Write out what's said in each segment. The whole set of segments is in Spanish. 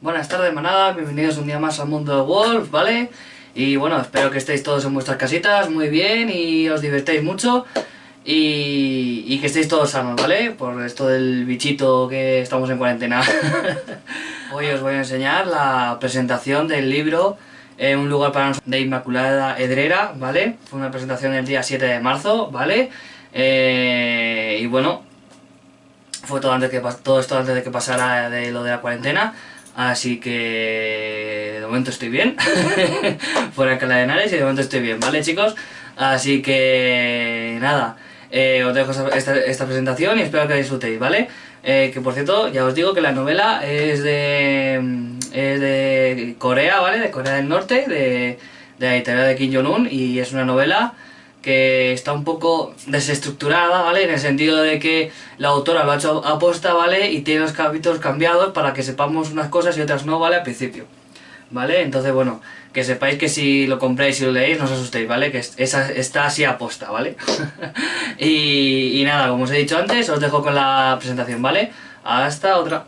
Buenas tardes, manada, bienvenidos un día más al mundo de Wolf, ¿vale? Y bueno, espero que estéis todos en vuestras casitas muy bien y os divertáis mucho y que estéis todos sanos, ¿vale? Por esto del bichito que estamos en cuarentena. Hoy os voy a enseñar la presentación del libro Un lugar para nosotros de Inmaculada Hedrera, ¿vale? Fue una presentación el día 7 de marzo, ¿vale? Y bueno, fue todo esto antes de que pasara de lo de la cuarentena. Así que de momento estoy bien, fuera de Alcalá de Henares y de momento estoy bien, ¿vale, chicos? Así que nada, os dejo esta presentación y espero que la disfrutéis, ¿vale? Que por cierto, ya os digo que la novela es de Corea, ¿vale? De Corea del Norte, de la editorial de Kim Jong-un, y es una novela que está un poco desestructurada, ¿vale? En el sentido de que la autora lo ha hecho aposta, ¿vale? Y tiene los capítulos cambiados para que sepamos unas cosas y otras no, ¿vale? Al principio, ¿vale? Entonces, bueno, que sepáis que si lo compráis y lo leéis, no os asustéis, ¿vale? Que está así aposta, ¿vale? y nada, como os he dicho antes, os dejo con la presentación, ¿vale? Hasta otra.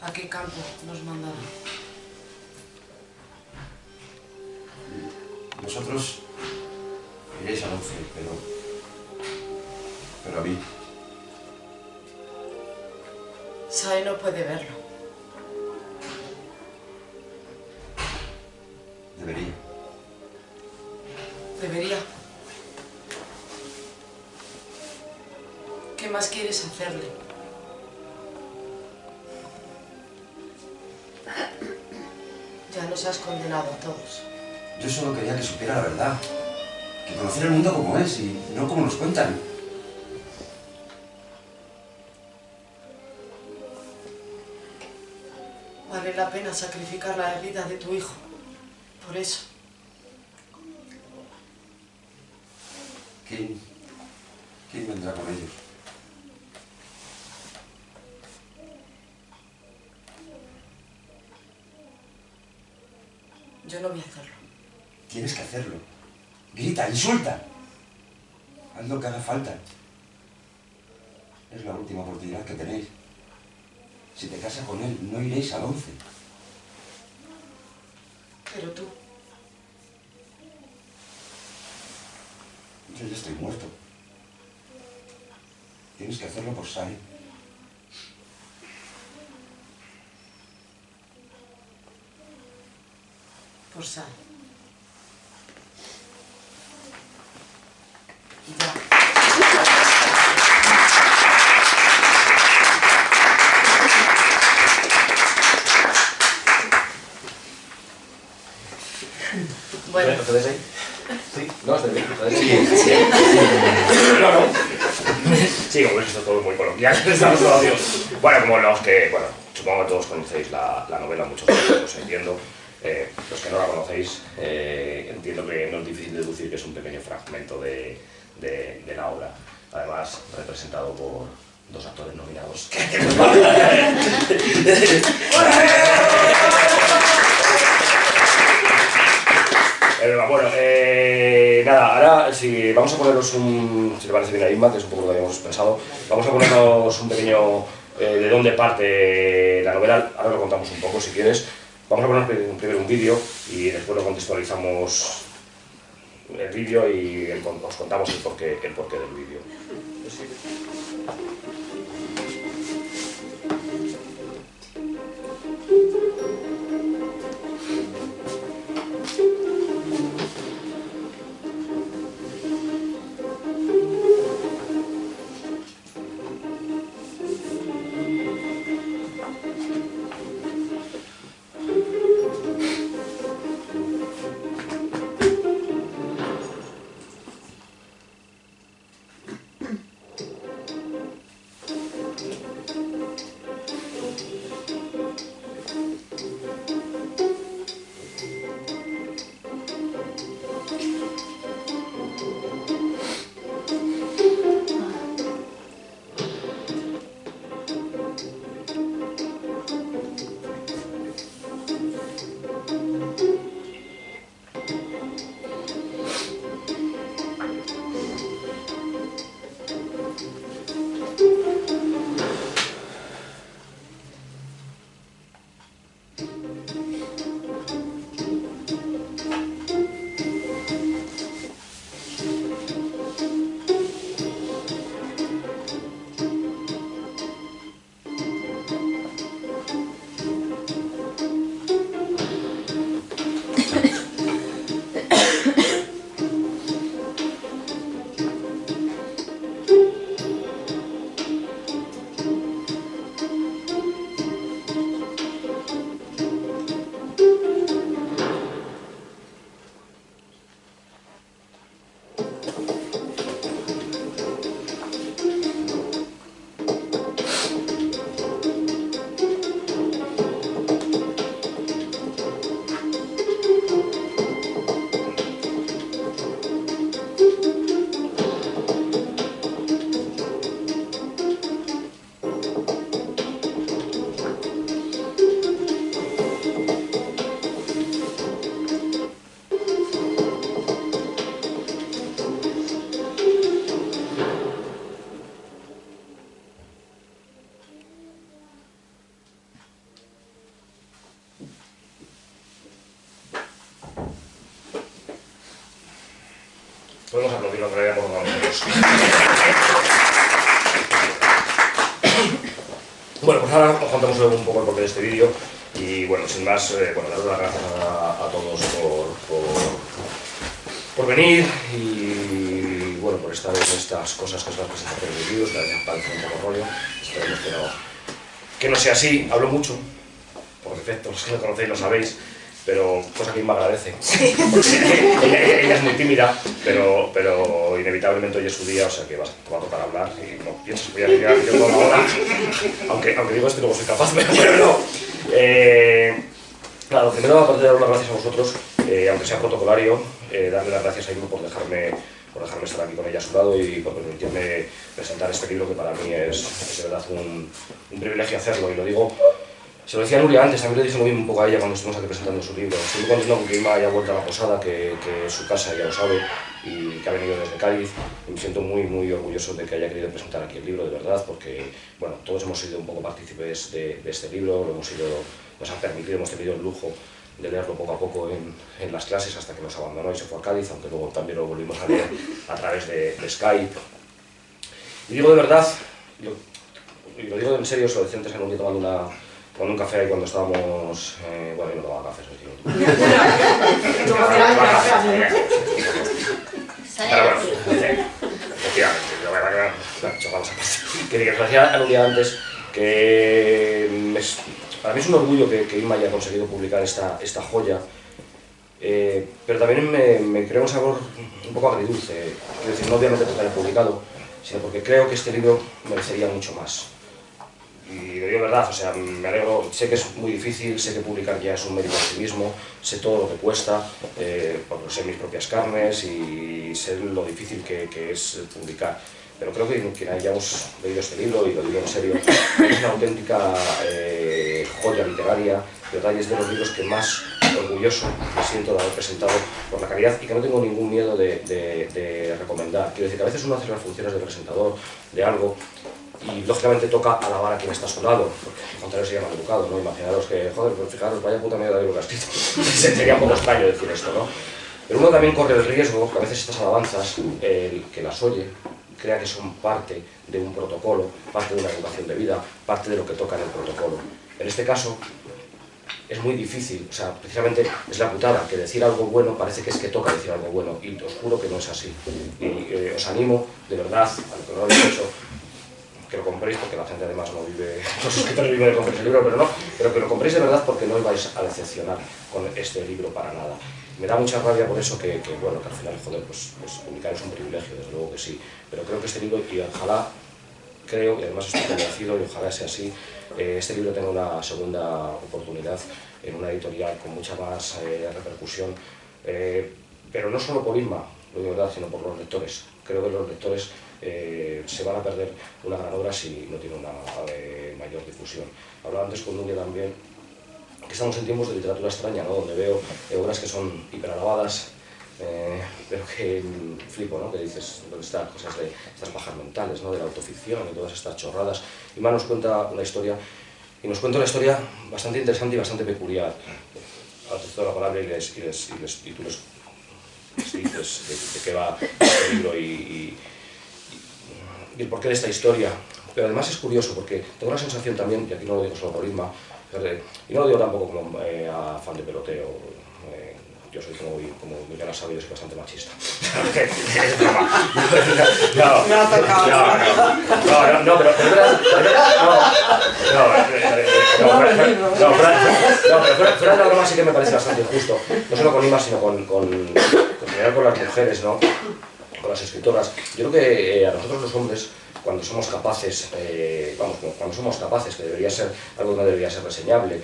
¿A qué campo nos mandaron? Vosotros iréis al 11, pero a mí. Sai no puede verlo. Debería. Debería. ¿Qué más quieres hacerle? Ya nos has condenado a todos. Yo solo quería que supiera la verdad. Que conociera el mundo como es y no como nos cuentan. Vale la pena sacrificar la vida de tu hijo. Por eso. ¿Quién vendrá con ellos? Yo no voy a hacerlo. Tienes que hacerlo. Grita, insulta. Haz lo que haga falta. Es la última oportunidad que tenéis. Si te casas con él, no iréis al 11. Pero tú, Yo ya estoy muerto. Tienes que hacerlo por Sai. por Sai. Y ya. Bueno. ¿Entonces ahí? Sí. No, está bien. Sí. No, no. Sí, como veis, esto es todo muy coloquial. Estamos todavía. Bueno, como los que, bueno, supongo que todos conocéis la novela, muchos de vosotros entiendo. Los que no la conocéis, entiendo que no es difícil deducir que es un pequeño fragmento de la obra. Además, representado por dos actores nominados. Bueno, nada, ahora si vamos a poneros si le parece bien a Inma, que es un poco lo que habíamos pensado, vamos a ponernos un pequeño de dónde parte la novela, ahora lo contamos un poco si quieres. Vamos a poner primero un vídeo y después lo contextualizamos el vídeo y os contamos el porqué del vídeo. lo traía por nosotros. Bueno, pues ahora os contamos un poco el porqué de este vídeo y bueno, sin más, bueno, daros las gracias a todos por venir y bueno, por estar en estas cosas que son las presentaciones de vídeos, que a veces parece un poco rollo, esperemos que no sea así. Hablo mucho, por defecto, los que me conocéis lo sabéis, pero cosa que Inma agradece. Ella es muy tímida, pero inevitablemente hoy es su día, o sea que te va a tocar hablar y no piensas que voy a lidiar yo toda la hora, aunque digo esto y luego soy capaz, pero no. Claro, primero, aparte de dar las gracias a vosotros, aunque sea protocolario, darle las gracias a Inma por dejarme estar aquí con ella a su lado y por permitirme presentar este libro, que para mí es de verdad un privilegio hacerlo, y lo digo. Se lo decía a Nuria antes, también le dije lo mismo un poco a ella cuando estuvimos aquí presentando su libro. Estoy muy contento porque Inma haya vuelto a la posada, que es su casa, ya lo sabe, y que ha venido desde Cádiz. Y me siento muy, muy orgulloso de que haya querido presentar aquí el libro, de verdad, porque bueno, todos hemos sido un poco partícipes de este libro, nos ha permitido, hemos tenido el lujo de leerlo poco a poco en las clases hasta que nos abandonó y se fue a Cádiz, aunque luego también lo volvimos a leer a través de Skype. Y digo de verdad, y lo digo en serio, se lo decía antes en un día tomando un café ahí cuando estábamos... bueno, yo no tomaba café, eso sí. Pero bueno, efectivamente, la verdad que vamos a pasar. Que os decía un día antes que para mí es un orgullo que Inma haya conseguido publicar esta joya, pero también me crea un sabor un poco agridulce. Quiero decir, no obviamente porque haya publicado, sino porque creo que este libro merecería mucho más. Y lo digo verdad, o sea, me alegro, sé que es muy difícil, sé que publicar ya es un mérito en sí mismo, sé todo lo que cuesta, porque sé mis propias carnes y sé lo difícil que es publicar. Pero creo que quien hayamos leído este libro, y lo digo en serio, es una auténtica joya literaria, de verdad, y es de los libros que más orgulloso me siento de haber presentado por la calidad y que no tengo ningún miedo de recomendar. Quiero decir que a veces uno hace las funciones de presentador de algo y lógicamente toca alabar a quien está a su lado, porque al contrario sería mal educado, ¿no? Imaginaros que, joder, pues fijaros, vaya puta mierda de libro que has escrito. Sería un poco extraño decir esto, ¿no? Pero uno también corre el riesgo que a veces estas alabanzas, el que las oye, crea que son parte de un protocolo, parte de una educación de vida, parte de lo que toca en el protocolo. En este caso, es muy difícil, o sea, precisamente es la putada, que decir algo bueno parece que es que toca decir algo bueno, y os juro que no es así. Y os animo, de verdad, a lo que no lo habéis hecho, que lo compréis, porque la gente además no vive, los escritores viven de comprar el libro, pero que lo compréis de verdad, porque no os vais a decepcionar con este libro para nada. Me da mucha rabia por eso bueno, que al final, joder, pues publicar es un privilegio, desde luego que sí, pero creo que este libro, y ojalá, creo, y además estoy convencido, y ojalá sea así, este libro tenga una segunda oportunidad en una editorial con mucha más repercusión, pero no solo por Inma, lo digo verdad, sino por los lectores. Creo que los lectores se van a perder una gran obra si no tiene una mayor difusión. Hablaba antes con Nuria también, que estamos en tiempos de literatura extraña, ¿no? Donde veo obras que son hiperalabadas, pero que flipo, ¿no? Que dices, ¿dónde están cosas de estas pajas mentales, ¿no? De la autoficción y todas estas chorradas? Inma nos cuenta una historia, y nos cuenta una historia bastante interesante y bastante peculiar. Ahora te doy la palabra y tú les dices de qué va este libro y el porqué de esta historia. Pero además es curioso porque tengo la sensación también, y aquí no lo digo solo por Inma, y no lo digo tampoco como afán de peloteo, yo soy como Miguel Asabio, soy bastante machista. Es broma. No, pero fuera de la broma sí que me parece bastante injusto, no solo con Inma, sino en general con las mujeres, ¿no? Con las escritoras. Yo creo que a nosotros los hombres, cuando somos capaces, que debería ser algo que no debería ser reseñable,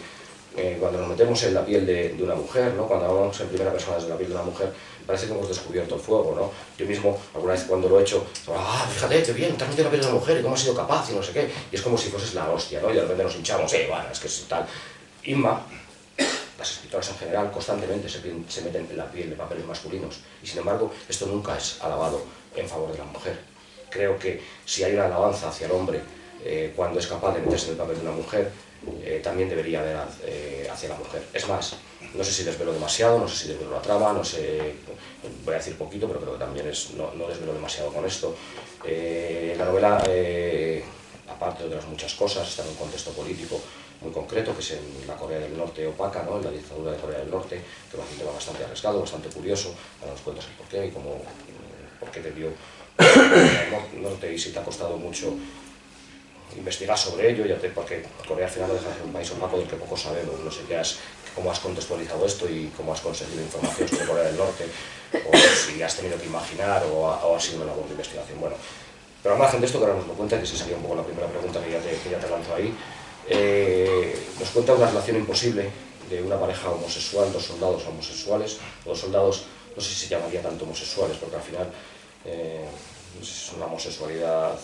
cuando nos metemos en la piel de una mujer, ¿no? Cuando hablamos en primera persona desde la piel de una mujer, parece que hemos descubierto el fuego, ¿no? Yo mismo, alguna vez cuando lo he hecho, fíjate, qué bien, te has metido en la piel de una mujer y cómo has sido capaz y no sé qué, y es como si fueses la hostia, ¿no? Y de repente nos hinchamos, bueno, es que es tal. Inma, las escritoras en general, constantemente se meten en la piel de papeles masculinos, y sin embargo, esto nunca es alabado en favor de la mujer. Creo que si hay una alabanza hacia el hombre cuando es capaz de meterse en el papel de una mujer, también debería haber hacia la mujer. Es más, no sé si desvelo demasiado, no sé si desvelo la trama, no sé... voy a decir poquito, pero creo que también no desvelo demasiado con esto. La novela, aparte de otras muchas cosas, está en un contexto político muy concreto, que es en la Corea del Norte opaca, ¿no? En la dictadura de Corea del Norte, que es un tema bastante arriesgado, bastante curioso. Ahora nos cuentas el porqué y por qué te dio el norte y si te ha costado mucho investigar sobre ello, porque Corea al final no deja de ser un país opaco del que poco sabemos. No sé cómo has contextualizado esto y cómo has conseguido información sobre Corea del Norte, o si has tenido que imaginar o ha sido una labor de investigación. Bueno, pero al margen de esto, que ahora nos lo cuenta, que esa sería un poco la primera pregunta que ya te lanzo ahí, nos cuenta una relación imposible de una pareja homosexual, dos soldados homosexuales, o dos soldados, no sé si se llamaría tanto homosexuales, porque al final es una homosexualidad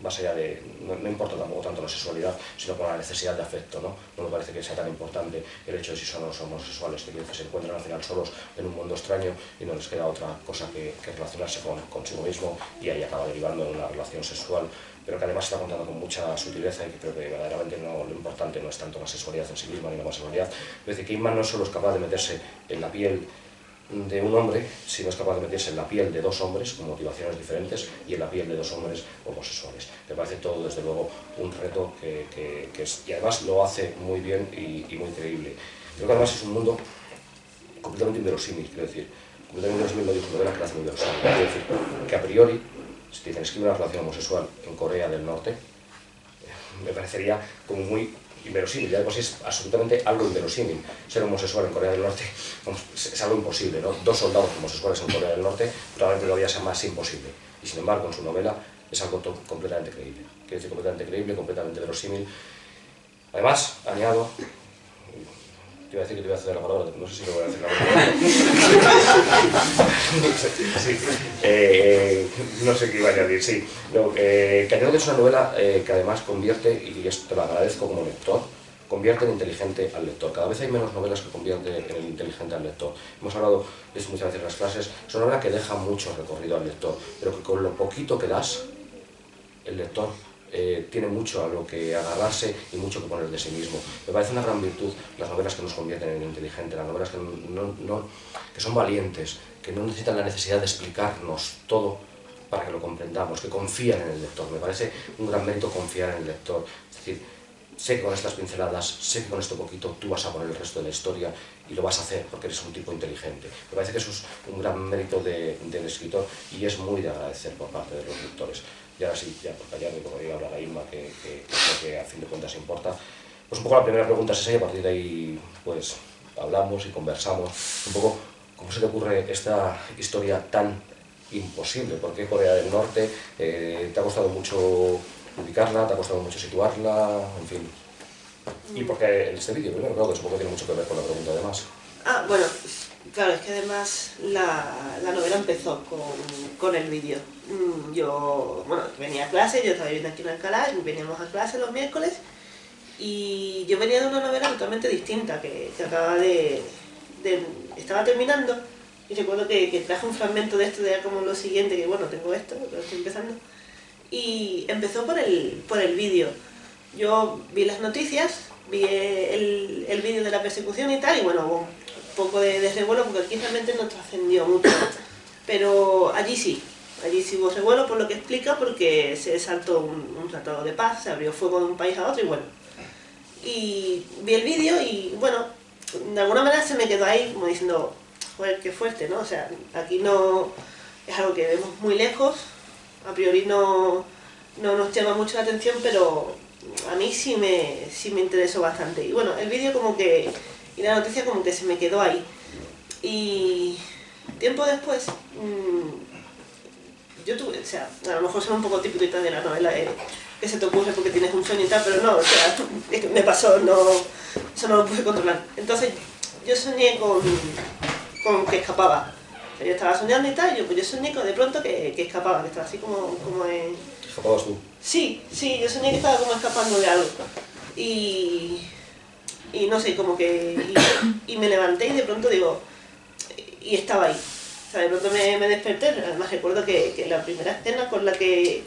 más allá de, no importa tampoco tanto la sexualidad, sino con la necesidad de afecto, ¿no? No me parece que sea tan importante el hecho de si son o no son homosexuales, que se encuentran al final solos en un mundo extraño y no les queda otra cosa que relacionarse consigo mismo, y ahí acaba derivando en una relación sexual, pero que además está contando con mucha sutileza y que creo que verdaderamente lo importante no es tanto la sexualidad en sí misma ni la homosexualidad. Es decir, que Kidman no solo es capaz de meterse en la piel de un hombre, sino es capaz de meterse en la piel de dos hombres con motivaciones diferentes y en la piel de dos hombres homosexuales. Me parece todo, desde luego, un reto que es, y además lo hace muy bien y muy creíble. Creo que además es un mundo completamente inverosímil, quiero decir, completamente inverosímil, lo dijo Novela, que lo hace muy inverosímil. Quiero decir que a priori, si te dicen escribe una relación homosexual en Corea del Norte, me parecería como muy inverosímil, ya de por sí es absolutamente algo inverosímil. Ser homosexual en Corea del Norte es algo imposible, ¿no? Dos soldados homosexuales en Corea del Norte probablemente todavía sea más imposible. Y sin embargo, en su novela es algo completamente creíble. Quiero decir, completamente creíble, completamente verosímil. Además, añado, te iba a decir que te voy a ceder la palabra, no sé si lo voy a hacer ahora. No sé qué iba a añadir, sí. Que añado que es una novela que además convierte, y esto te lo agradezco como lector, convierte en inteligente al lector. Cada vez hay menos novelas que convierten en el inteligente al lector. Hemos hablado de eso muchas veces en las clases. Es una novela que deja mucho recorrido al lector, pero que con lo poquito que das, el lector tiene mucho a lo que agarrarse y mucho que poner de sí mismo. Me parece una gran virtud las novelas que nos convierten en inteligente, las novelas que son valientes, que no necesitan la necesidad de explicarnos todo para que lo comprendamos, que confían en el lector. Me parece un gran mérito confiar en el lector. Es decir, sé que con estas pinceladas, sé que con esto poquito tú vas a poner el resto de la historia y lo vas a hacer porque eres un tipo inteligente. Me parece que eso es un gran mérito del escritor y es muy de agradecer por parte de los lectores. Y ahora sí, ya por callarme, como diga hablar a Irma, que es lo que a fin de cuentas importa. Pues un poco la primera pregunta es esa y a partir de ahí pues hablamos y conversamos un poco cómo se te ocurre esta historia tan imposible. ¿Por qué Corea del Norte? ¿Te ha costado mucho ubicarla? ¿Te ha costado mucho situarla? En fin. ¿Y por qué en este vídeo? Primero, creo que supongo que tiene mucho que ver con la pregunta además. Ah, bueno, claro, es que además la novela empezó con el vídeo. Yo, bueno, venía a clase, yo estaba viviendo aquí en Alcalá, veníamos a clase los miércoles y yo venía de una novela totalmente distinta que acababa estaba terminando y recuerdo que traje un fragmento de esto, de como lo siguiente, que bueno, tengo esto, lo estoy empezando, y empezó por el vídeo. Yo vi las noticias, vi el vídeo de la persecución y tal, y bueno, hubo un poco de revuelo porque aquí realmente no trascendió mucho, pero allí sí hubo revuelo por lo que explica, porque se saltó un tratado de paz, se abrió fuego de un país a otro y bueno. Y vi el vídeo y bueno, de alguna manera se me quedó ahí como diciendo, joder, qué fuerte, ¿no? O sea, aquí no es algo que vemos muy lejos, a priori no nos llama mucho la atención, pero a mí sí me interesó bastante. Y bueno, el vídeo como que, y la noticia como que se me quedó ahí. Y tiempo después, yo tuve, o sea, a lo mejor suena un poco típico y tal de la novela, que se te ocurre porque tienes un sueño y tal, pero no, o sea, es que me pasó, eso no lo pude controlar. Entonces yo soñé con que escapaba. O sea, yo estaba soñando y tal, y yo soñé de pronto que escapaba, que estaba así como en... ¿Escapabas tú? Sí, yo soñé que estaba como escapando de algo. Y no sé, como que... Y me levanté y de pronto digo... Y estaba ahí. O sea, de pronto me desperté, además recuerdo que la primera escena con la que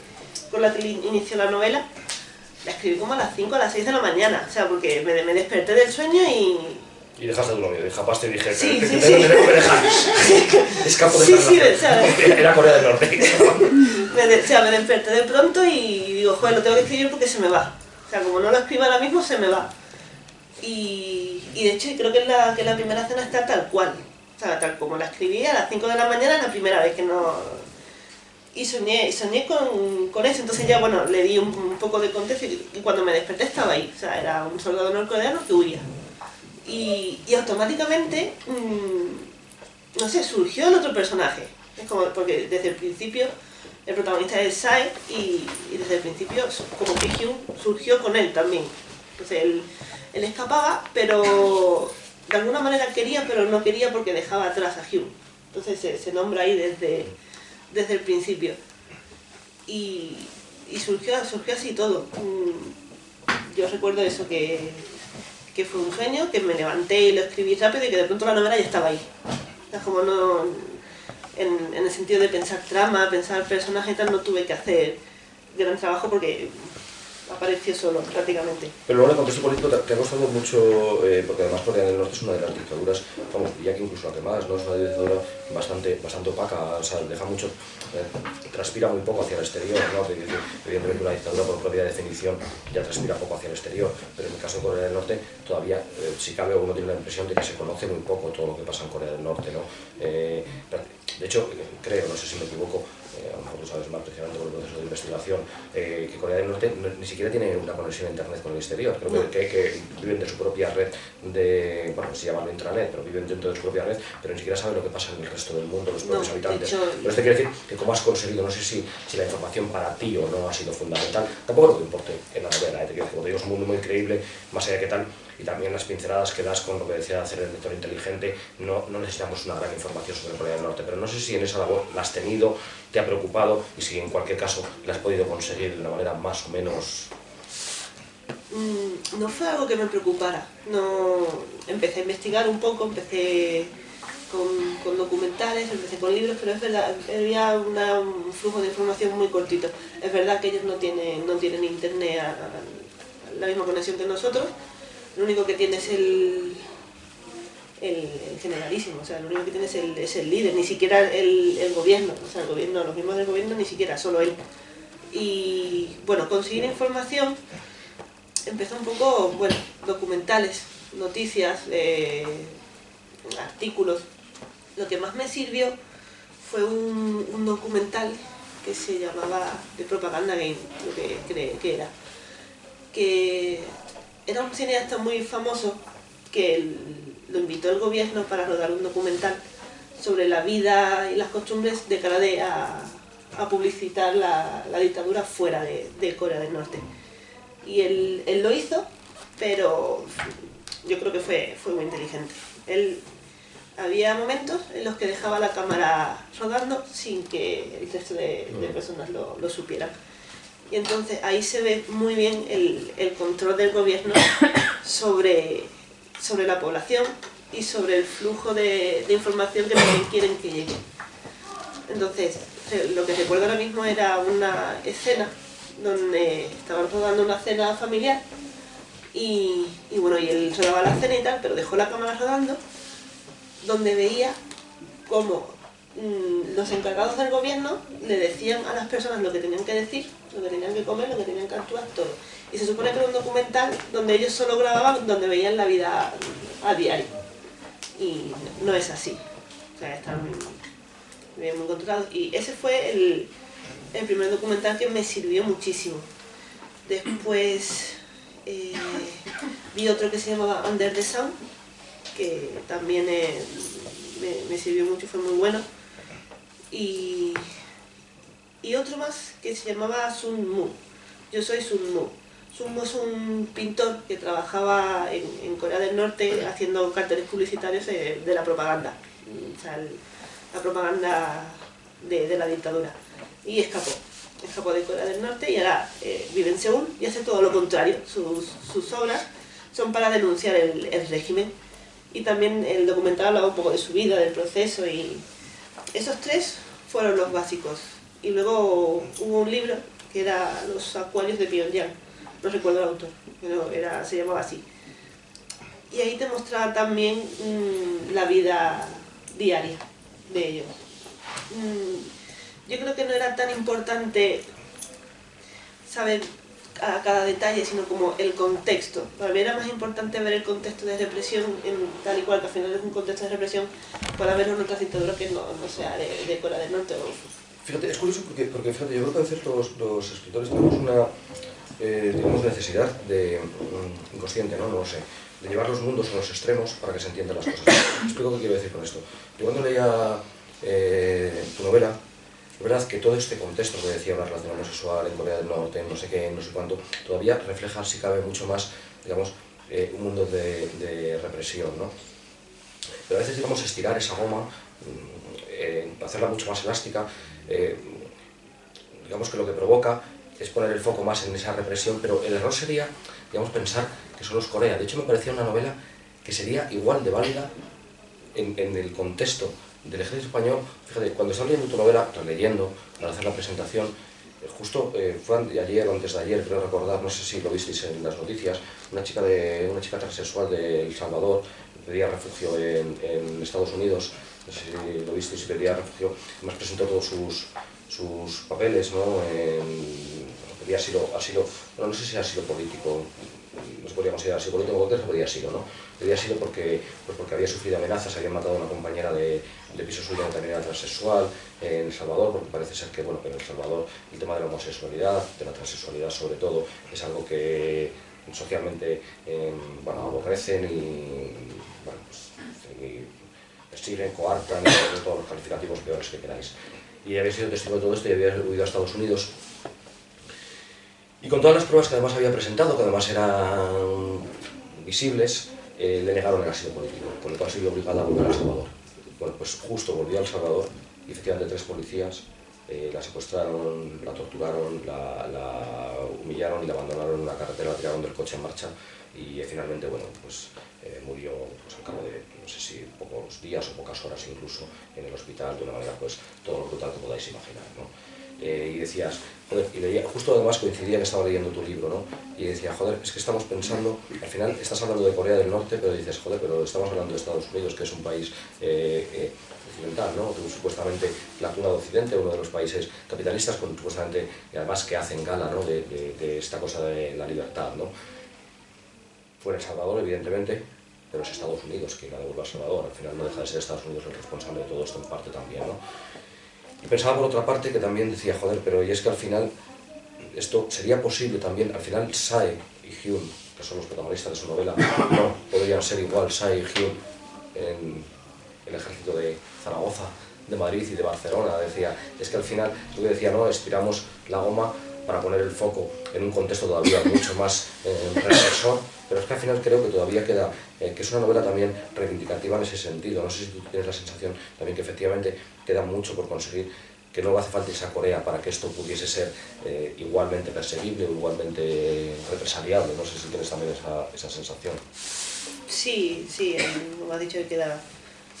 inició la novela, la escribí como a las 5 o a las 6 de la mañana, o sea, porque me desperté del sueño Y dejaste a tu novio, escapaste y dije, Sí, te sí, tengo sí. que dejar. Escapo de Sí, esta sí, relación. Era Corea del Norte. me desperté de pronto y digo, joder, lo tengo que escribir porque se me va. O sea, como no lo escribo ahora mismo, se me va. Y de hecho creo que la primera cena está tal cual. O sea, tal como la escribí a las 5 de la mañana, la primera vez que no... Y soñé con eso, entonces ya, bueno, le di un poco de contexto y cuando me desperté estaba ahí. O sea, era un soldado norcoreano que huía. Y automáticamente, no sé, surgió el otro personaje. Es como, porque desde el principio el protagonista es Sae y desde el principio como que Hyun surgió con él también. Entonces él escapaba, pero de alguna manera quería, pero no quería porque dejaba atrás a Hyun. Entonces se nombra ahí desde el principio. Y surgió así todo. Yo recuerdo eso, que fue un sueño, que me levanté y lo escribí rápido y que de pronto la novela ya estaba ahí. O sea, como no... En el sentido de pensar trama, pensar personaje y tal, no tuve que hacer gran trabajo porque apareció solo prácticamente. Pero luego en el contexto político te ha costado mucho, porque además Corea del Norte es una de las dictaduras, vamos, ya que incluso la que más, ¿no? Es una dictadura bastante opaca, o sea, deja mucho, transpira muy poco hacia el exterior, ¿no? Evidentemente una dictadura por propia definición ya transpira poco hacia el exterior, pero en el caso de Corea del Norte todavía, si cabe, uno tiene la impresión de que se conoce muy poco todo lo que pasa en Corea del Norte, ¿no? De hecho, creo, no sé si me equivoco, a lo mejor tú sabes más precisamente por el proceso de investigación, que Corea del Norte ni siquiera tiene una conexión a internet con el exterior. Creo que viven de su propia red, bueno, se llama intranet, pero viven dentro de su propia red, pero ni siquiera saben lo que pasa en el resto del mundo, los propios habitantes. Pero esto quiere decir que cómo has conseguido, no sé si la información para ti o no ha sido fundamental, tampoco lo que importe en la novela, te quiero decir, como te digo, es un mundo muy increíble, más allá de qué tal, y también las pinceladas que das con lo que decía hacer el lector inteligente, no necesitamos una gran información sobre Corea del Norte, pero no sé si en esa labor la has tenido, te ha preocupado y si en cualquier caso la has podido conseguir de una manera más o menos... No fue algo que me preocupara. No, empecé a investigar un poco, empecé con documentales, empecé con libros, pero es verdad, había un flujo de información muy cortito. Es verdad que ellos no tienen internet a la misma conexión que nosotros, lo único que tiene es el generalísimo, o sea, lo único que tiene es el líder, ni siquiera el gobierno, o sea, el gobierno, los mismos del gobierno, ni siquiera, solo él. Y bueno, conseguir información empezó un poco, bueno, documentales, noticias, artículos. Lo que más me sirvió fue un documental que se llamaba The Propaganda Game, lo que era. Que era un cineasta muy famoso que lo invitó el gobierno para rodar un documental sobre la vida y las costumbres de cara a publicitar la dictadura fuera de Corea del Norte. Y él lo hizo, pero yo creo que fue muy inteligente. Había momentos en los que dejaba la cámara rodando sin que el resto de personas lo supieran. Y entonces ahí se ve muy bien el control del gobierno sobre la población y sobre el flujo de información que también quieren que llegue. Entonces, lo que recuerdo ahora mismo era una escena donde estaban rodando una cena familiar y bueno, y él rodaba la cena y tal, pero dejó la cámara rodando, donde veía cómo los encargados del gobierno le decían a las personas lo que tenían que decir, lo que tenían que comer, lo que tenían que actuar, todo. Y se supone que era un documental donde ellos solo grababan, donde veían la vida a diario. Y no es así. O sea, están muy controlados. Y ese fue el primer documental que me sirvió muchísimo. Después vi otro que se llamaba Under the Sun, que también me sirvió mucho, fue muy bueno. Y otro más que se llamaba Sun Mu. Yo soy Sun Mu. Sun Mu es un pintor que trabajaba en Corea del Norte haciendo carteles publicitarios de la propaganda. O sea, la propaganda de la dictadura. Y escapó de Corea del Norte y ahora vive en Seúl y hace todo lo contrario. Sus obras son para denunciar el régimen. Y también el documental hablaba un poco de su vida, del proceso, y esos tres fueron los básicos. Y luego hubo un libro que era Los acuarios de Pyongyang, no recuerdo el autor, pero se llamaba así. y ahí te mostraba también la vida diaria de ellos. Yo creo que no era tan importante saber a cada detalle, sino como el contexto. Para mí era más importante ver el contexto de represión, tal y cual, que al final es un contexto de represión, para verlo en otras dictaduras que no sea de Corea del Norte. Fíjate, es curioso porque fíjate, yo creo que a veces los escritores tenemos una digamos, necesidad de, inconsciente, ¿no? No lo sé, de llevar los mundos a los extremos para que se entiendan las cosas. Explico qué quiero decir con esto. Yo cuando leía tu novela, es verdad que todo este contexto que decía, una relación homosexual en Corea del Norte, en no sé qué, no sé cuánto, todavía refleja, si cabe, mucho más, digamos, un mundo de represión, ¿no? Pero a veces, digamos, estirar esa goma, hacerla mucho más elástica, digamos que lo que provoca es poner el foco más en esa represión, pero el error sería, digamos, pensar que solo es Corea. De hecho, me parecía una novela que sería igual de válida en el contexto del ejército español. Fíjate, cuando estaba leyendo tu novela, releyendo, para hacer la presentación, justo fue ayer o antes de ayer, creo recordar, no sé si lo visteis en las noticias, una chica transexual de El Salvador pedía refugio en Estados Unidos, no sé si lo visteis, y pedía refugio, además presentó todos sus papeles, ¿no? Pedía asilo, bueno, no sé si asilo político, no se podría considerar asilo político, porque se podía asilo, ¿no? Pedía asilo porque había sufrido amenazas, habían matado a una compañera de piso suyo que también era transexual en El Salvador, porque parece ser que, bueno, en El Salvador el tema de la homosexualidad, de la transexualidad sobre todo, es algo que socialmente, bueno, aborrecen y, bueno, pues, persiguen, coartan, todos los calificativos peores que queráis. Y había sido testigo de todo esto y había huido a Estados Unidos. Y con todas las pruebas que además había presentado, que además eran visibles, le negaron el asilo político, por lo cual se vio obligada a volver a El Salvador. Bueno, pues justo volvió a El Salvador y efectivamente 3 policías la secuestraron, la torturaron, la humillaron y la abandonaron en una carretera, la tiraron del coche en marcha y finalmente, bueno, pues murió pues, al cabo de, no sé si pocos días o pocas horas incluso, en el hospital, de una manera pues todo lo brutal que podáis imaginar, ¿no? Y decías, joder, y leía, justo además coincidía que estaba leyendo tu libro, ¿no? Y decía, joder, es que estamos pensando, al final estás hablando de Corea del Norte, pero dices, joder, pero estamos hablando de Estados Unidos, que es un país occidental, ¿no? Supuestamente la cuna de Occidente, uno de los países capitalistas, supuestamente, y además que hacen gala, ¿no? de esta cosa de la libertad, ¿no? Fue en El Salvador, evidentemente, pero es Estados Unidos quien la devuelve a El Salvador. Al final no deja de ser Estados Unidos el responsable de todo esto en parte también, ¿no? Y pensaba por otra parte que también decía, joder, pero y es que al final esto sería posible también, al final Sae y Hyun, que son los protagonistas de su novela, no podrían ser igual Sae y Hyun en el ejército de Zaragoza, de Madrid y de Barcelona. Decía, es que al final, yo decía, no, estiramos la goma para poner el foco en un contexto todavía mucho más represor, pero es que al final creo que todavía queda, que es una novela también reivindicativa en ese sentido. No sé si tú tienes la sensación también que efectivamente queda mucho por conseguir, que no hace falta irse a Corea para que esto pudiese ser igualmente perseguible o igualmente represaliable. No sé si tienes también esa sensación. Sí, como has dicho, que queda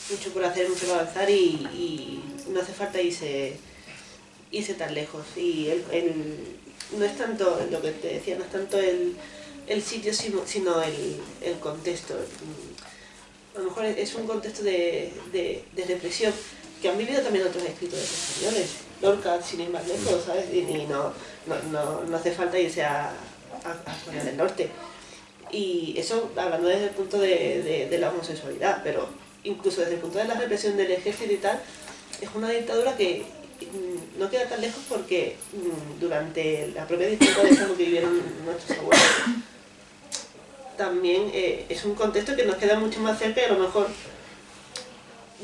mucho por hacer, mucho por avanzar y no hace falta irse tan lejos. Y no es tanto lo que te decía, no es tanto el sitio, sino el contexto. A lo mejor es un contexto de represión que han vivido también otros escritores españoles. Lorca, sin ir más lejos, ¿sabes? Y no hace falta irse a Corea del Norte. Y eso hablando desde el punto de la homosexualidad, pero incluso desde el punto de la represión del ejército y tal, es una dictadura que no queda tan lejos porque durante la propia dictadura de Estado que vivieron nuestros abuelos, también es un contexto que nos queda mucho más cerca y a lo mejor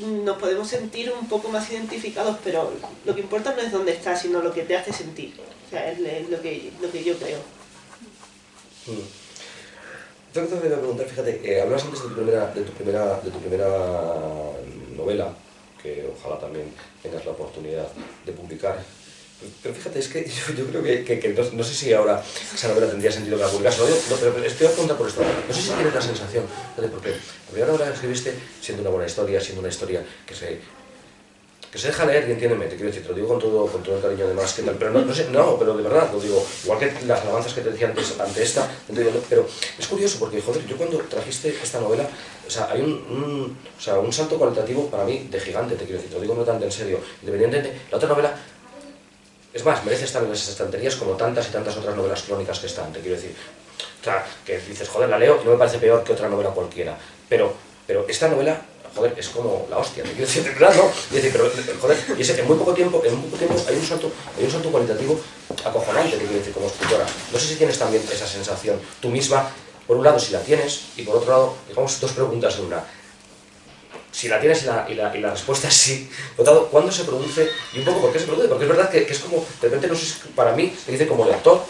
nos podemos sentir un poco más identificados, pero lo que importa no es dónde estás, sino lo que te hace sentir. O sea, es lo que yo creo. Yo te voy a preguntar, fíjate, hablabas antes de tu primera novela, que ojalá también tengas la oportunidad de publicar. Pero fíjate, es que yo creo que no sé si ahora esa novela tendría sentido que la publicase, no, pero estoy a preguntar por esto. No sé si tienes la sensación, porque la primera novela que escribiste, siendo una buena historia, siendo una historia que se que se deja leer y entiéndeme, te quiero decir, te lo digo con todo el cariño además, que tal, pero no sé, no, pero de verdad, lo digo, igual que las alabanzas que te decía antes ante esta, pero es curioso porque, joder, yo cuando trajiste esta novela, o sea, hay un salto cualitativo para mí de gigante, te quiero decir, te lo digo no tanto en serio, independientemente, la otra novela, es más, merece estar en esas estanterías como tantas y tantas otras novelas clónicas que están, te quiero decir. O sea, que dices, joder, la leo y no me parece peor que otra novela cualquiera, pero esta novela, joder, es como la hostia, te quiero decir, de verdad, ¿no? Y decir, pero, joder, y en muy poco tiempo hay un salto cualitativo acojonante, te quiero decir, como escritora. No sé si tienes también esa sensación tú misma, por un lado si la tienes, y por otro lado, digamos, dos preguntas en una. Si la tienes y la respuesta es sí, por lo tanto, ¿cuándo se produce? Y un poco, ¿por qué se produce? Porque es verdad que es como, de repente, no sé si para mí, te dice como lector,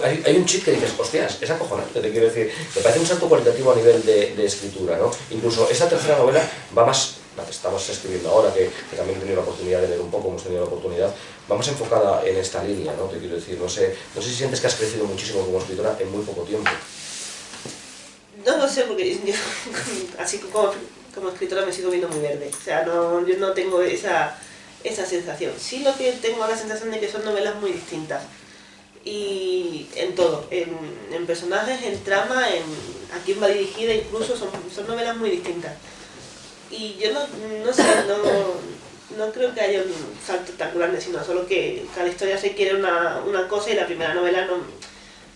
hay un chip que dices, hostias, es acojonante, te quiero decir, me parece un salto cualitativo a nivel de escritura, ¿no? Incluso esta tercera novela va más, la que estamos escribiendo ahora, que también he tenido la oportunidad de leer un poco, hemos tenido la oportunidad, va más enfocada en esta línea, ¿no? Te quiero decir, no sé si sientes que has crecido muchísimo como escritora en muy poco tiempo. No lo sé, porque yo, así como escritora me sigo viendo muy verde. O sea, yo no tengo esa sensación. Sí lo que tengo la sensación de que son novelas muy distintas. Y en todo, en personajes, en trama, en a quién va dirigida, incluso son novelas muy distintas. Y yo no sé, no creo que haya un salto tan grande, sino solo que cada historia requiere una cosa y la primera novela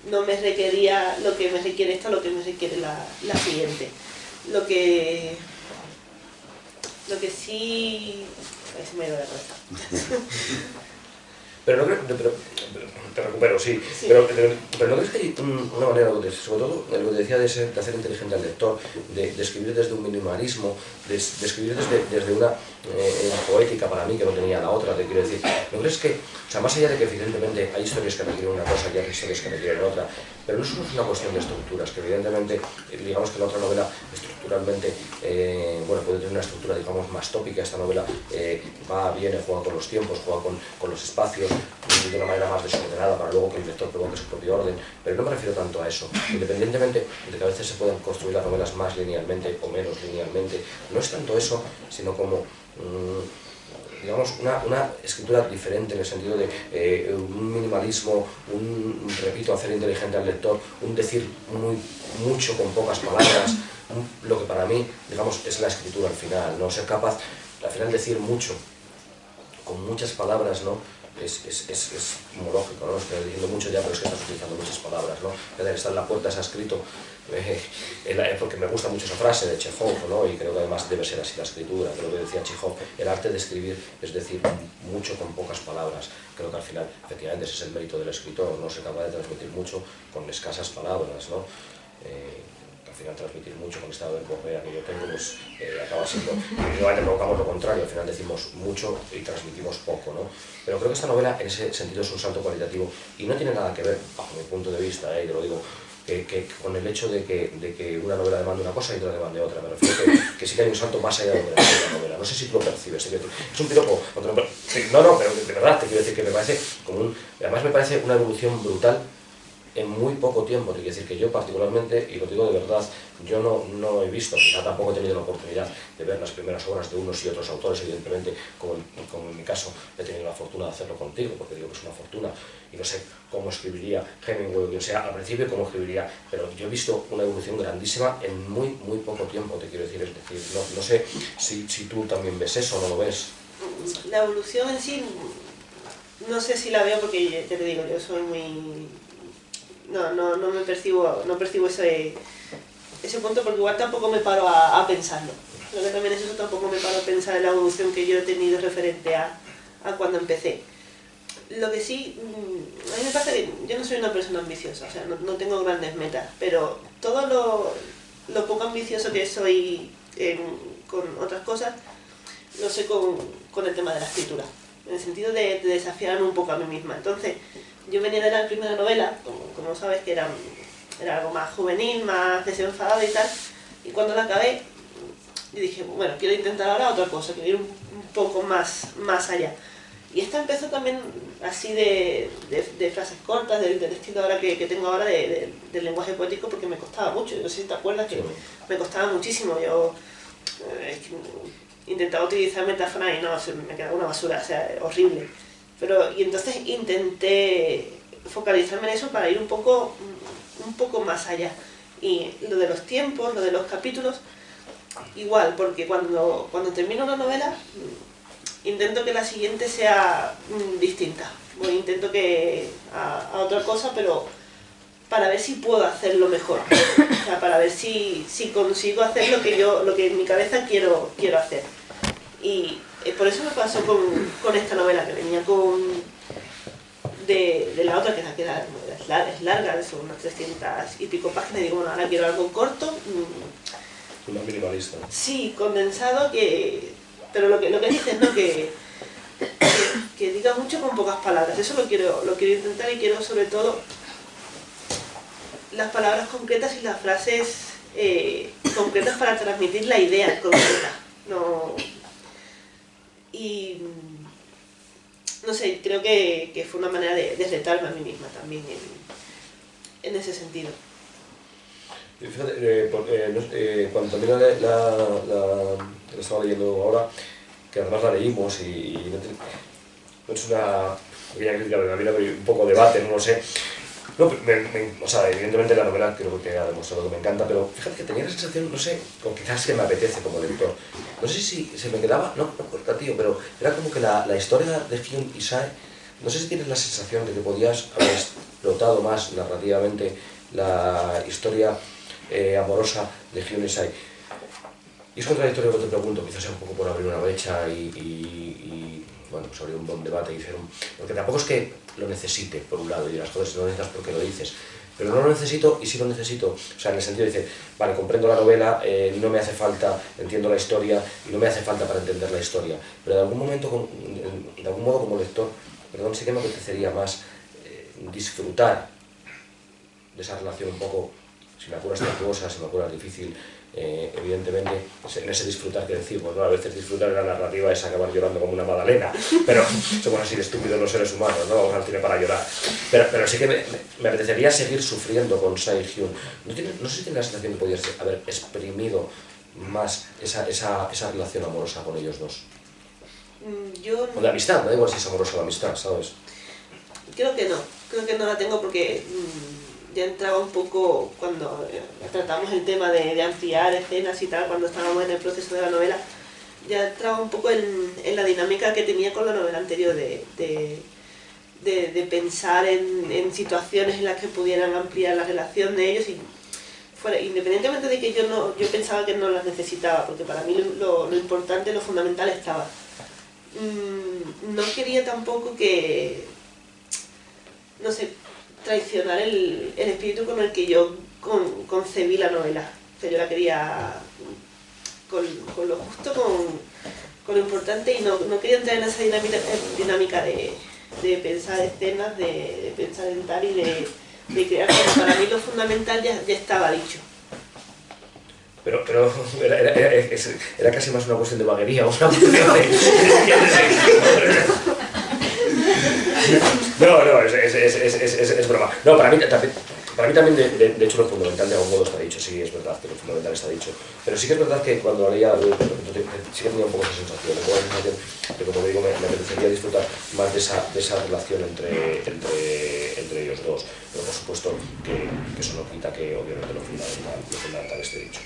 no me requería lo que me requiere esta, lo que me requiere la siguiente. Lo que sí... Ahí se me ha ido la cabeza. Pero no creo, te recupero, sí. Pero no crees que hay una manera, sobre todo lo que te decía de hacer inteligente al lector, de escribir desde un minimalismo, de escribir desde una poética para mí que no tenía la otra, te quiero decir. ¿No crees que, o sea, más allá de que evidentemente hay historias que requieren una cosa y hay historias que requieren otra, pero no solo es una cuestión de estructuras, que evidentemente, digamos que la otra novela estructuralmente, bueno, puede tener una estructura, digamos, más tópica, esta novela va, viene, juega con los tiempos, juega con los espacios, de una manera más desordenada para luego que el lector provoque su propio orden, pero no me refiero tanto a eso. Independientemente de que a veces se puedan construir las novelas más linealmente o menos linealmente, no es tanto eso, sino como digamos, una escritura diferente en el sentido de un minimalismo, repito, hacer inteligente al lector, un decir mucho con pocas palabras, lo que para mí, digamos, es la escritura al final, ¿no? Ser capaz, al final, decir mucho con muchas palabras, ¿no? Es como lógico, ¿no? Estoy diciendo mucho ya, pero es que estás utilizando muchas palabras, ¿no? Está en la puerta, se ha escrito, porque me gusta mucho esa frase de Chekhov, ¿no? Y creo que además debe ser así la escritura, que lo que decía Chekhov, el arte de escribir es decir mucho con pocas palabras. Creo que al final, efectivamente, ese es el mérito del escritor, no ser capaz de transmitir mucho con escasas palabras, ¿no? Al final transmitir mucho con esta verborrea que yo tengo, pues acaba siendo, normalmente provocamos lo contrario, al final decimos mucho y transmitimos poco, ¿no? Pero creo que esta novela en ese sentido es un salto cualitativo y no tiene nada que ver, bajo mi punto de vista, te lo digo, que con el hecho de que una novela demande una cosa y otra demande otra. Me refiero que sí que hay un salto más allá de la novela. No sé si tú lo percibes. Es un piropo. No, pero de verdad te quiero decir que me parece como además me parece una evolución brutal en muy poco tiempo. Te quiero decir que yo particularmente, y lo digo de verdad, yo no he visto, quizá tampoco he tenido la oportunidad de ver las primeras obras de unos y otros autores, evidentemente, como en mi caso he tenido la fortuna de hacerlo contigo, porque digo que es una fortuna, y no sé cómo escribiría Hemingway o quien sea al principio, cómo escribiría, pero yo he visto una evolución grandísima en muy poco tiempo, te quiero decir, es decir, no sé si tú también ves eso o no lo ves. La evolución en sí, no sé si la veo porque, ya te digo, yo soy muy... No percibo ese punto porque igual tampoco me paro a pensarlo. Creo que también es eso, tampoco me paro a pensar en la evolución que yo he tenido referente a cuando empecé. Lo que sí, a mí me pasa que yo no soy una persona ambiciosa, o sea, no tengo grandes metas, pero todo lo poco ambicioso que soy con otras cosas, lo sé con el tema de la escritura, en el sentido de desafiarme un poco a mí misma. Entonces, yo venía de la primera novela, como sabes, que era algo más juvenil, más desenfadado y tal, y cuando la acabé, yo dije, bueno, quiero intentar ahora otra cosa, quiero ir un poco más allá. Y esta empezó también así de frases cortas, del estilo ahora que tengo ahora del lenguaje poético, porque me costaba mucho. No sé si te acuerdas que me costaba muchísimo. Yo intentaba utilizar metáforas y no, me quedaba una basura, o sea, horrible. Pero, y entonces intenté focalizarme en eso para ir un poco más allá. Y lo de los tiempos, lo de los capítulos, igual, porque cuando termino una novela, intento que la siguiente sea distinta. Intento que a otra cosa, pero para ver si puedo hacerlo mejor. O sea, para ver si consigo hacer lo que en mi cabeza quiero hacer. Y por eso me pasó con esta novela, que venía de la otra, que es larga, son unas 300 y pico páginas, y digo, bueno, ahora quiero algo corto. Una minimalista. Sí, condensado, pero lo que dices, ¿no? Que diga mucho con pocas palabras. Eso lo quiero intentar, y quiero sobre todo las palabras concretas y las frases concretas para transmitir la idea concreta. No, y no sé, creo que fue una manera de retarme a mí misma también en ese sentido. Fíjate, cuando también la estaba leyendo ahora, que además la leímos y no es una pequeña crítica de la vida, pero un poco debate, no lo sé. No, o sea, evidentemente la novela creo que ha demostrado que me encanta, pero fíjate que tenía la sensación, no sé, o quizás que me apetece como lector. No sé si se me quedaba, no me acuerdo, tío, pero era como que la historia de Hyun y Sae, no sé si tienes la sensación de que podías haber explotado más narrativamente la historia amorosa de Hyun y Sae. Y es contradictorio que te pregunto, quizás sea un poco por abrir una brecha y bueno, pues abrir un buen debate y hacer porque tampoco es que lo necesite, por un lado, y las cosas no lo necesitas porque lo dices, pero no lo necesito, y sí lo necesito, o sea, en el sentido de decir, vale, comprendo la novela, no me hace falta, entiendo la historia, y no me hace falta para entender la historia, pero de algún momento, de algún modo como lector, perdón, sí que me apetecería más disfrutar de esa relación un poco, si me apuras tortuosa, si me apuras difícil, evidentemente, en ese disfrutar que decimos, ¿no? A veces disfrutar de la narrativa es acabar llorando como una magdalena, pero somos así de estúpidos los seres humanos, ¿no? Vamos al cine para llorar. Pero sí que me apetecería seguir sufriendo con Sae Hyun. No sé si tienes la sensación que podías haber exprimido más esa relación amorosa con ellos dos. O de amistad, no da igual si es amorosa o de amistad, ¿sabes? Creo que no la tengo porque ya entraba un poco cuando tratamos el tema de ampliar escenas y tal, cuando estábamos en el proceso de la novela, ya entraba un poco en la dinámica que tenía con la novela anterior de pensar en situaciones en las que pudieran ampliar la relación de ellos, y independientemente de que yo pensaba que no las necesitaba, porque para mí lo importante, lo fundamental estaba. No quería tampoco que, no sé, traicionar el espíritu con el que yo concebí la novela. O sea, yo la quería con lo justo, con lo importante, y no quería entrar en esa dinámica de pensar escenas, de pensar en tal y de crear. Para mí lo fundamental ya estaba dicho. Pero era casi más una cuestión de vaguería, una cuestión de... No, es broma. No, para mí también, de hecho, lo fundamental de algún modo está dicho, sí, es verdad que lo fundamental está dicho. Pero sí que es verdad que cuando la leía, sí que tenía un poco esa sensación, de como digo, me apetecería disfrutar más de esa relación entre ellos dos. Pero por supuesto que eso no quita que obviamente lo fundamental esté dicho.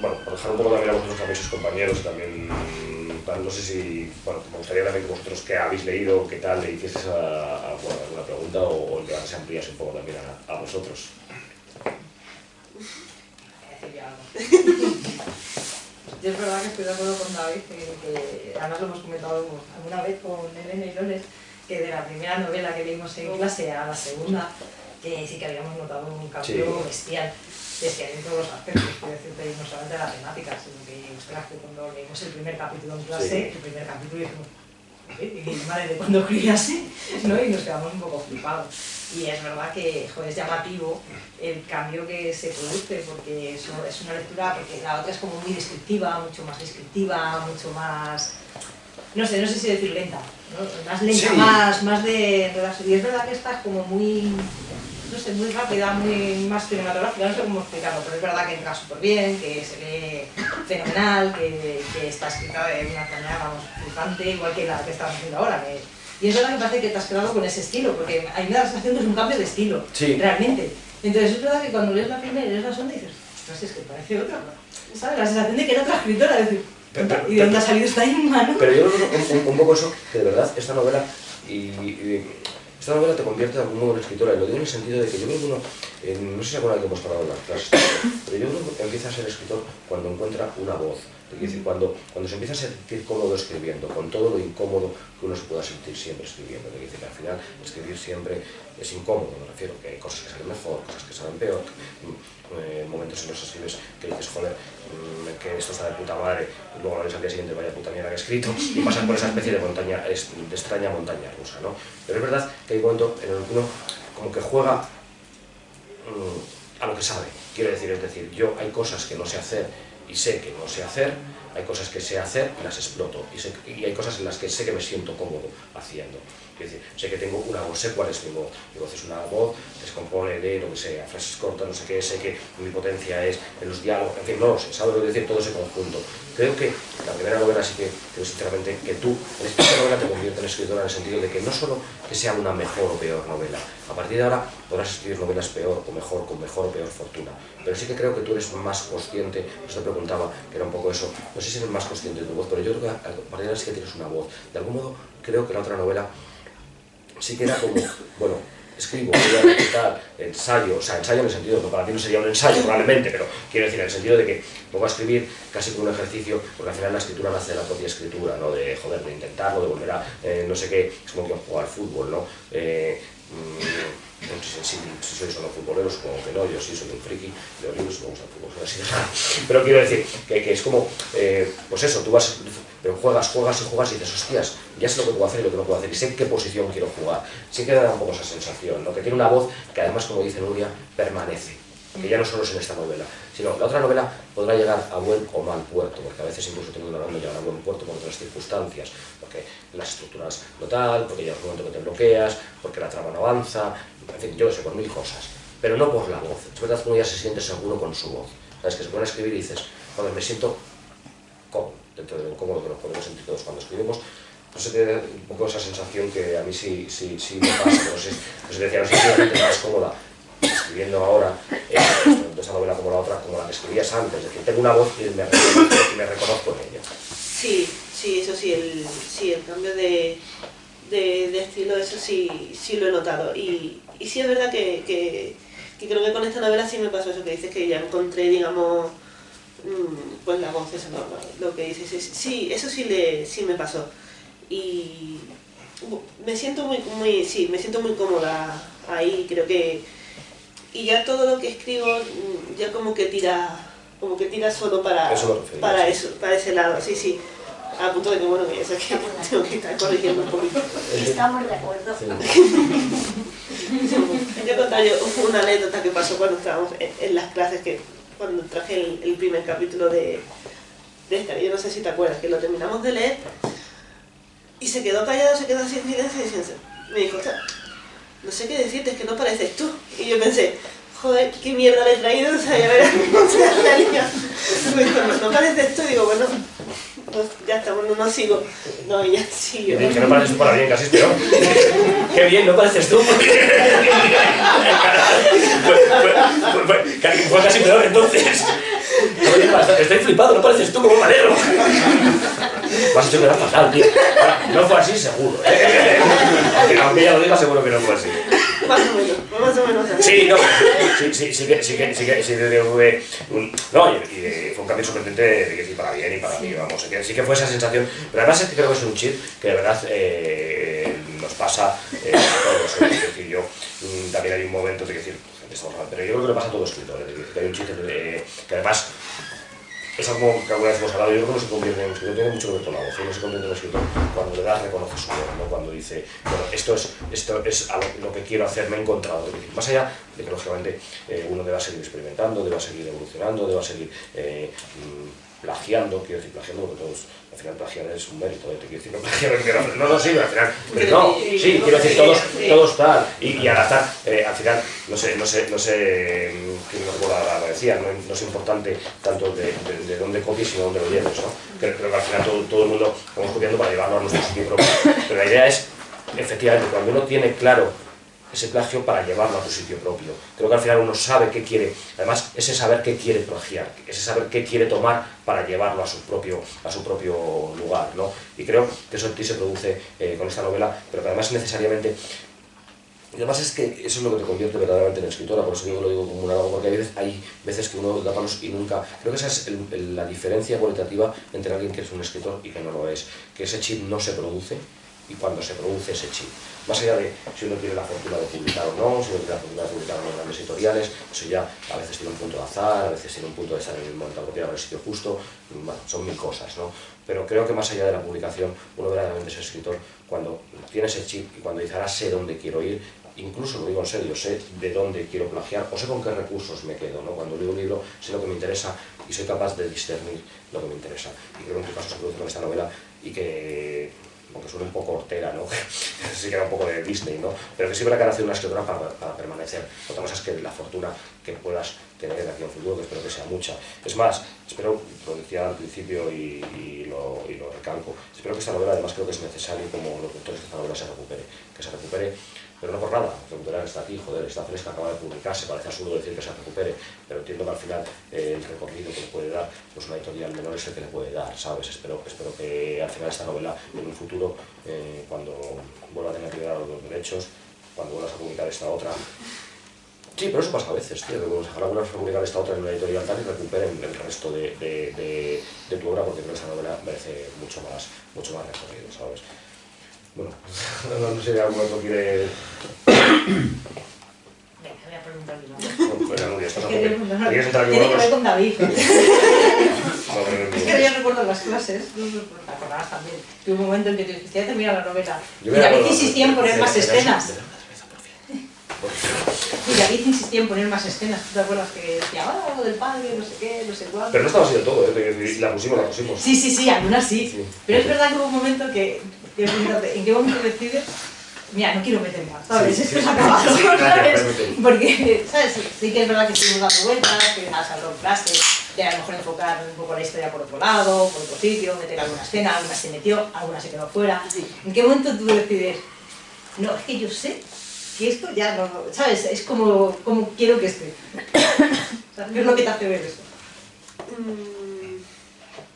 Bueno, por dejar un poco también a vosotros también sus compañeros, también, no sé si, bueno, me gustaría también que vosotros que habéis leído, qué tal, le hicieseis alguna pregunta o que se ampliase un poco también a vosotros. Yo es verdad que estoy de acuerdo con David, que además lo hemos comentado alguna vez con Elena y Loles, que de la primera novela que vimos en clase a la segunda, que sí que habíamos notado un cambio bestial. Es que hay en todos los aspectos, quiero decirte, no solamente la temática, sino que, ostras, que cuando leímos el primer capítulo en clase, el primer capítulo dijimos, madre de cuando criase, ¿no? Y nos quedamos un poco flipados. Y es verdad que, joder, es llamativo el cambio que se produce, porque eso es una lectura, porque la otra es como muy descriptiva, mucho más descriptiva, mucho más... No sé si decir lenta, ¿no? Más lenta, sí. más de redacción. Y es verdad que esta es como muy no sé, muy rápida, muy más cinematográfica, no sé cómo explicarlo, pero es verdad que entra súper bien, que se lee fenomenal, que está escrita de una manera, vamos, flipante, igual que la que estamos haciendo ahora. Y es verdad que parece que te has quedado con ese estilo, porque a mí me da la sensación que es un cambio de estilo, Sí. realmente. Entonces es verdad que cuando lees la primera y lees la segunda dices, ostras, es que parece otra, ¿sabes? La sensación de que era otra escritora, decir, ¿y de dónde ha salido esta Inma, no? Pero yo creo que un poco eso, que de verdad esta novela esta novela te convierte de algún modo en escritora, y lo digo en el sentido de que yo creo que uno, no sé si alguna vez hemos hablado en las clases, pero yo creo que empieza a ser escritor cuando encuentra una voz, es decir, cuando se empieza a sentir cómodo escribiendo, con todo lo incómodo que uno se pueda sentir siempre escribiendo, es decir, que al final escribir siempre es incómodo, me refiero, que hay cosas que salen mejor, cosas que salen peor, momentos en los que escribes que dices, joder, que esto está de puta madre, y luego lo ves al día siguiente, vaya puta mierda que he escrito, y pasas por esa especie de montaña, de extraña montaña rusa, ¿no? Pero es verdad que hay un momento en el que uno como que juega a lo que sabe, quiero decir, es decir, yo hay cosas que no sé hacer y sé que no sé hacer, hay cosas que sé hacer y las exploto, y hay cosas en las que sé que me siento cómodo haciendo. Es decir, sé que tengo una voz, sé cuál es mi voz. Mi voz es una voz que se compone de lo que sea, frases cortas, no sé qué, sé que mi potencia es en los diálogos, en fin, no lo sé, sabes lo que decir, todo ese conjunto. Creo que la primera novela sí que creo sinceramente que tú, en esta novela te conviertes en escritora en el sentido de que no solo que sea una mejor o peor novela, a partir de ahora podrás escribir novelas peor o mejor, con mejor o peor fortuna, pero sí que creo que tú eres más consciente, pues te preguntaba, que era un poco eso, no sé si eres más consciente de tu voz, pero yo creo que a partir de ahora sí que tienes una voz. De algún modo creo que la otra novela sí que era como, bueno, escribo, voy a recitar, ensayo, o sea, ensayo en el sentido, no, para ti no sería un ensayo probablemente, pero quiero decir, en el sentido de que pongo a escribir casi como un ejercicio, porque al final la escritura nace de la propia escritura, ¿no? De, joder, de intentarlo, de volver a, no sé qué, es como que jugar al fútbol, ¿no? No sé si sois o no futboleros, supongo que no, yo sí soy un friki, leo libros, me gusta el fútbol, así de raro. Pero quiero decir que es como, pues eso, tú vas, pero juegas y dices, hostias, ya sé lo que puedo hacer y lo que no puedo hacer, y sé en qué posición quiero jugar. Sí que da un poco esa sensación, ¿no? Que tiene una voz que además, como dice Nuria, permanece, que ya no solo es en esta novela, sino la otra novela podrá llegar a buen o mal puerto, porque a veces incluso teniendo una novela llegar a buen puerto por otras circunstancias, porque las estructuras no tal, porque llega un momento que te bloqueas, porque la trama no avanza, en fin, yo lo sé, por mil cosas, pero no por la voz. Es verdad que uno ya se siente seguro con su voz, sabes, que se pone a escribir y dices, joder, me siento cómodo, dentro de lo cómodo que nos podemos sentir todos cuando escribimos. No sé, tiene un poco esa sensación que a mí sí me pasa, no sé, decía, no sé si la gente más cómoda escribiendo ahora tanto esa novela como la otra, como la que escribías antes, es decir, tengo una voz y me reconozco en ella. Sí, eso sí, el cambio de estilo, eso sí lo he notado. Y sí es verdad que creo que con esta novela sí me pasó eso que dices, que ya encontré, digamos, pues la voz, eso, lo que dices, sí, eso sí me pasó. Y me siento me siento muy cómoda ahí, creo que, y ya todo lo que escribo ya como que tira solo para eso, para ese lado, sí. A punto de que, bueno, que ya sé que tengo que estar corrigiendo un poquito. Estamos de acuerdo. Voy a contar yo una anécdota que pasó cuando estábamos en las clases, que cuando traje el primer capítulo de esta, yo no sé si te acuerdas, que lo terminamos de leer y se quedó callado, se quedó así en silencio y me dijo, o sea, no sé qué decirte, es que no pareces tú. Y yo pensé, joder, qué mierda le he traído, o sea, ya verás, la liga. Me dijo, no pareces tú, y digo, bueno, pues ya está, bueno, no sigo. No, y ya sigo. Que no pareces tú para bien, casi es peor. Qué bien, no pareces tú. Fue casi peor, entonces. Estoy flipado, no pareces tú, como un malero. Me has hecho quedar fatal, tío. No fue así, seguro. Aunque ya lo diga, seguro que no fue así. Más o menos. Sí, no, sí que no, y fue un cambio sorprendente de decir para bien y para mí, vamos, sí que fue esa sensación, pero además creo que es un chip que de verdad nos pasa a todos, es decir, yo también hay un momento de decir, pero yo creo que le pasa a todo escritor, que hay un chip que además es algo que alguna vez hemos hablado, yo creo que no se convierte en un escritor, tiene mucho que ver con la voz, uno se convierte en un escritor cuando de verdad reconoce su voz, ¿no? Cuando dice, bueno, esto es lo que quiero hacer, me he encontrado, más allá de que lógicamente uno deba seguir experimentando, deba seguir evolucionando, deba seguir plagiando, quiero decir plagiando porque todos, al final plagiar es un mérito, te quiero decir, no plagiar, no, sí, al final, pero no, sí, quiero decir, todos tal, y adaptar, al final, no sé, quién no recuerdo la decía, no es importante tanto de dónde copies, sino dónde lo lleves, ¿no? Creo que al final todo el mundo estamos copiando para llevarlo a nuestro sitio propio, pero la idea es, efectivamente, cuando uno tiene claro ese plagio para llevarlo a tu sitio propio. Creo que al final uno sabe qué quiere, además ese saber qué quiere plagiar, ese saber qué quiere tomar para llevarlo a su propio lugar, ¿no? Y creo que eso en ti se produce con esta novela, pero que además necesariamente... Y además es que eso es lo que te convierte verdaderamente en escritora, por eso yo lo digo como un halago, porque hay veces que uno da palos y nunca... Creo que esa es la diferencia cualitativa entre alguien que es un escritor y que no lo es, que ese chip no se produce, y cuando se produce ese chip. Más allá de si uno tiene la fortuna de publicar o no, si uno tiene la fortuna de publicar en los grandes editoriales, eso ya a veces tiene un punto de azar, a veces tiene un punto de estar en el momento apropiado, en el sitio justo, bueno, son mil cosas, ¿no? Pero creo que más allá de la publicación, uno verdaderamente es escritor cuando tiene ese chip y cuando dice, ahora sé dónde quiero ir, incluso lo digo en serio, sé de dónde quiero plagiar o sé con qué recursos me quedo, ¿no? Cuando leo un libro sé lo que me interesa y soy capaz de discernir lo que me interesa. Y creo que en tu caso se produce con esta novela y que, aunque suena un poco hortera, ¿no? Sí que era un poco de Disney, ¿no? Pero que sí que nace una escritora para permanecer. Otra cosa es que la fortuna que puedas tener aquí en el futuro, que espero que sea mucha. Es más, espero, lo decía al principio y lo recalco, espero que esta novela, además creo que es necesario, como los autores de esta novela, que se recupere, pero no por nada, recuperar está aquí, joder, está fresca, acaba de publicarse, parece absurdo decir que se recupere, pero entiendo que al final el recorrido que le puede dar, pues una editorial menor es el que le puede dar, ¿sabes? Espero que al final esta novela, en un futuro, cuando vuelva a tener que llegar a los derechos, cuando vuelvas a publicar esta otra... Sí, pero eso pasa a veces, tío, que ojalá vuelvas a publicar esta otra en una editorial tal y recuperen el resto de tu obra, porque creo que esta novela merece mucho más recorrido, ¿sabes? Bueno, no sé si algún otro quiere... Venga, voy a preguntarle una. Bueno, Nuria, estás a Tiene tope. ¿Quieres entrar aquí que con ver con David. No, Es que yo recuerdo las clases, no sé, te acordarás también, que hubo un momento en que te decía terminar la novela y David insistía en poner más escenas. Y David insistía en poner más escenas, ¿tú te acuerdas que decía, ah, lo del padre, no sé qué, no sé cuál? Pero no estaba así del todo, la pusimos. Sí, algunas sí. Pero es verdad que hubo un momento que ¿en qué momento decides? Mira, no quiero meter más, ¿sabes? Sí, Esto es acabado, ¿sabes? sí. Porque, ¿sabes? Sí que es verdad que estuvimos dando vueltas, que has hablado clase, de a lo mejor enfocar un poco la historia por otro lado, por otro sitio, meter alguna escena, alguna se metió, alguna se quedó fuera. ¿En qué momento tú decides? No, es que yo sé que esto ya no, ¿sabes? Es como quiero que esté. ¿Sabes? ¿Qué es lo que te hace ver eso?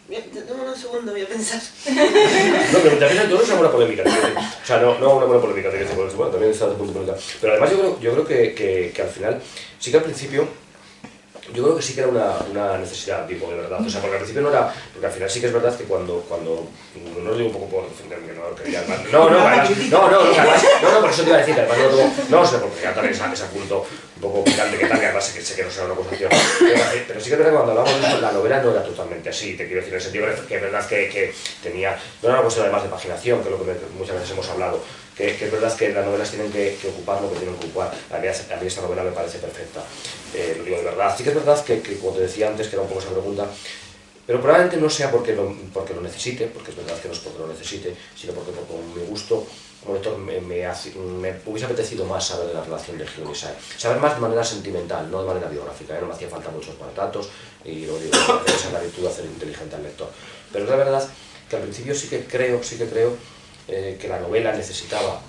Dame un segundo, voy a pensar. No, pero también todo es una buena polémica, o sea, no una buena polémica, bueno, también está de punto de polémica. Pero además yo creo que al final, sí que al principio, yo creo que sí que era una necesidad, tipo, de verdad. O sea, porque al principio no era... Porque al final sí que es verdad que cuando no lo digo un poco por defenderme, que no quería... No, por eso te iba a decir, además no sé, porque ya también ese punto un poco picante que tal, que además sé que no será una acusación. Pero sí que es verdad que cuando hablamos de esto, la novela no era totalmente así, te quiero decir, en el sentido que es verdad que tenía... No era una cuestión además de paginación, que es lo que muchas veces hemos hablado, que es verdad que las novelas tienen que ocupar lo que tienen que ocupar. A mí esta novela me parece perfecta, lo digo de verdad. Sí que es verdad que como te decía antes, que era un poco esa pregunta, pero probablemente no sea porque lo necesite, porque es verdad que no es porque lo necesite, sino porque por mi gusto como lector me hubiese apetecido más saber de la relación de Hyun y Sae. Saber más de manera sentimental, no de manera biográfica, no me hacía falta muchos maltratos y lo digo, esa es la virtud de hacer inteligente al lector. Pero es la verdad que al principio sí que creo que la novela necesitaba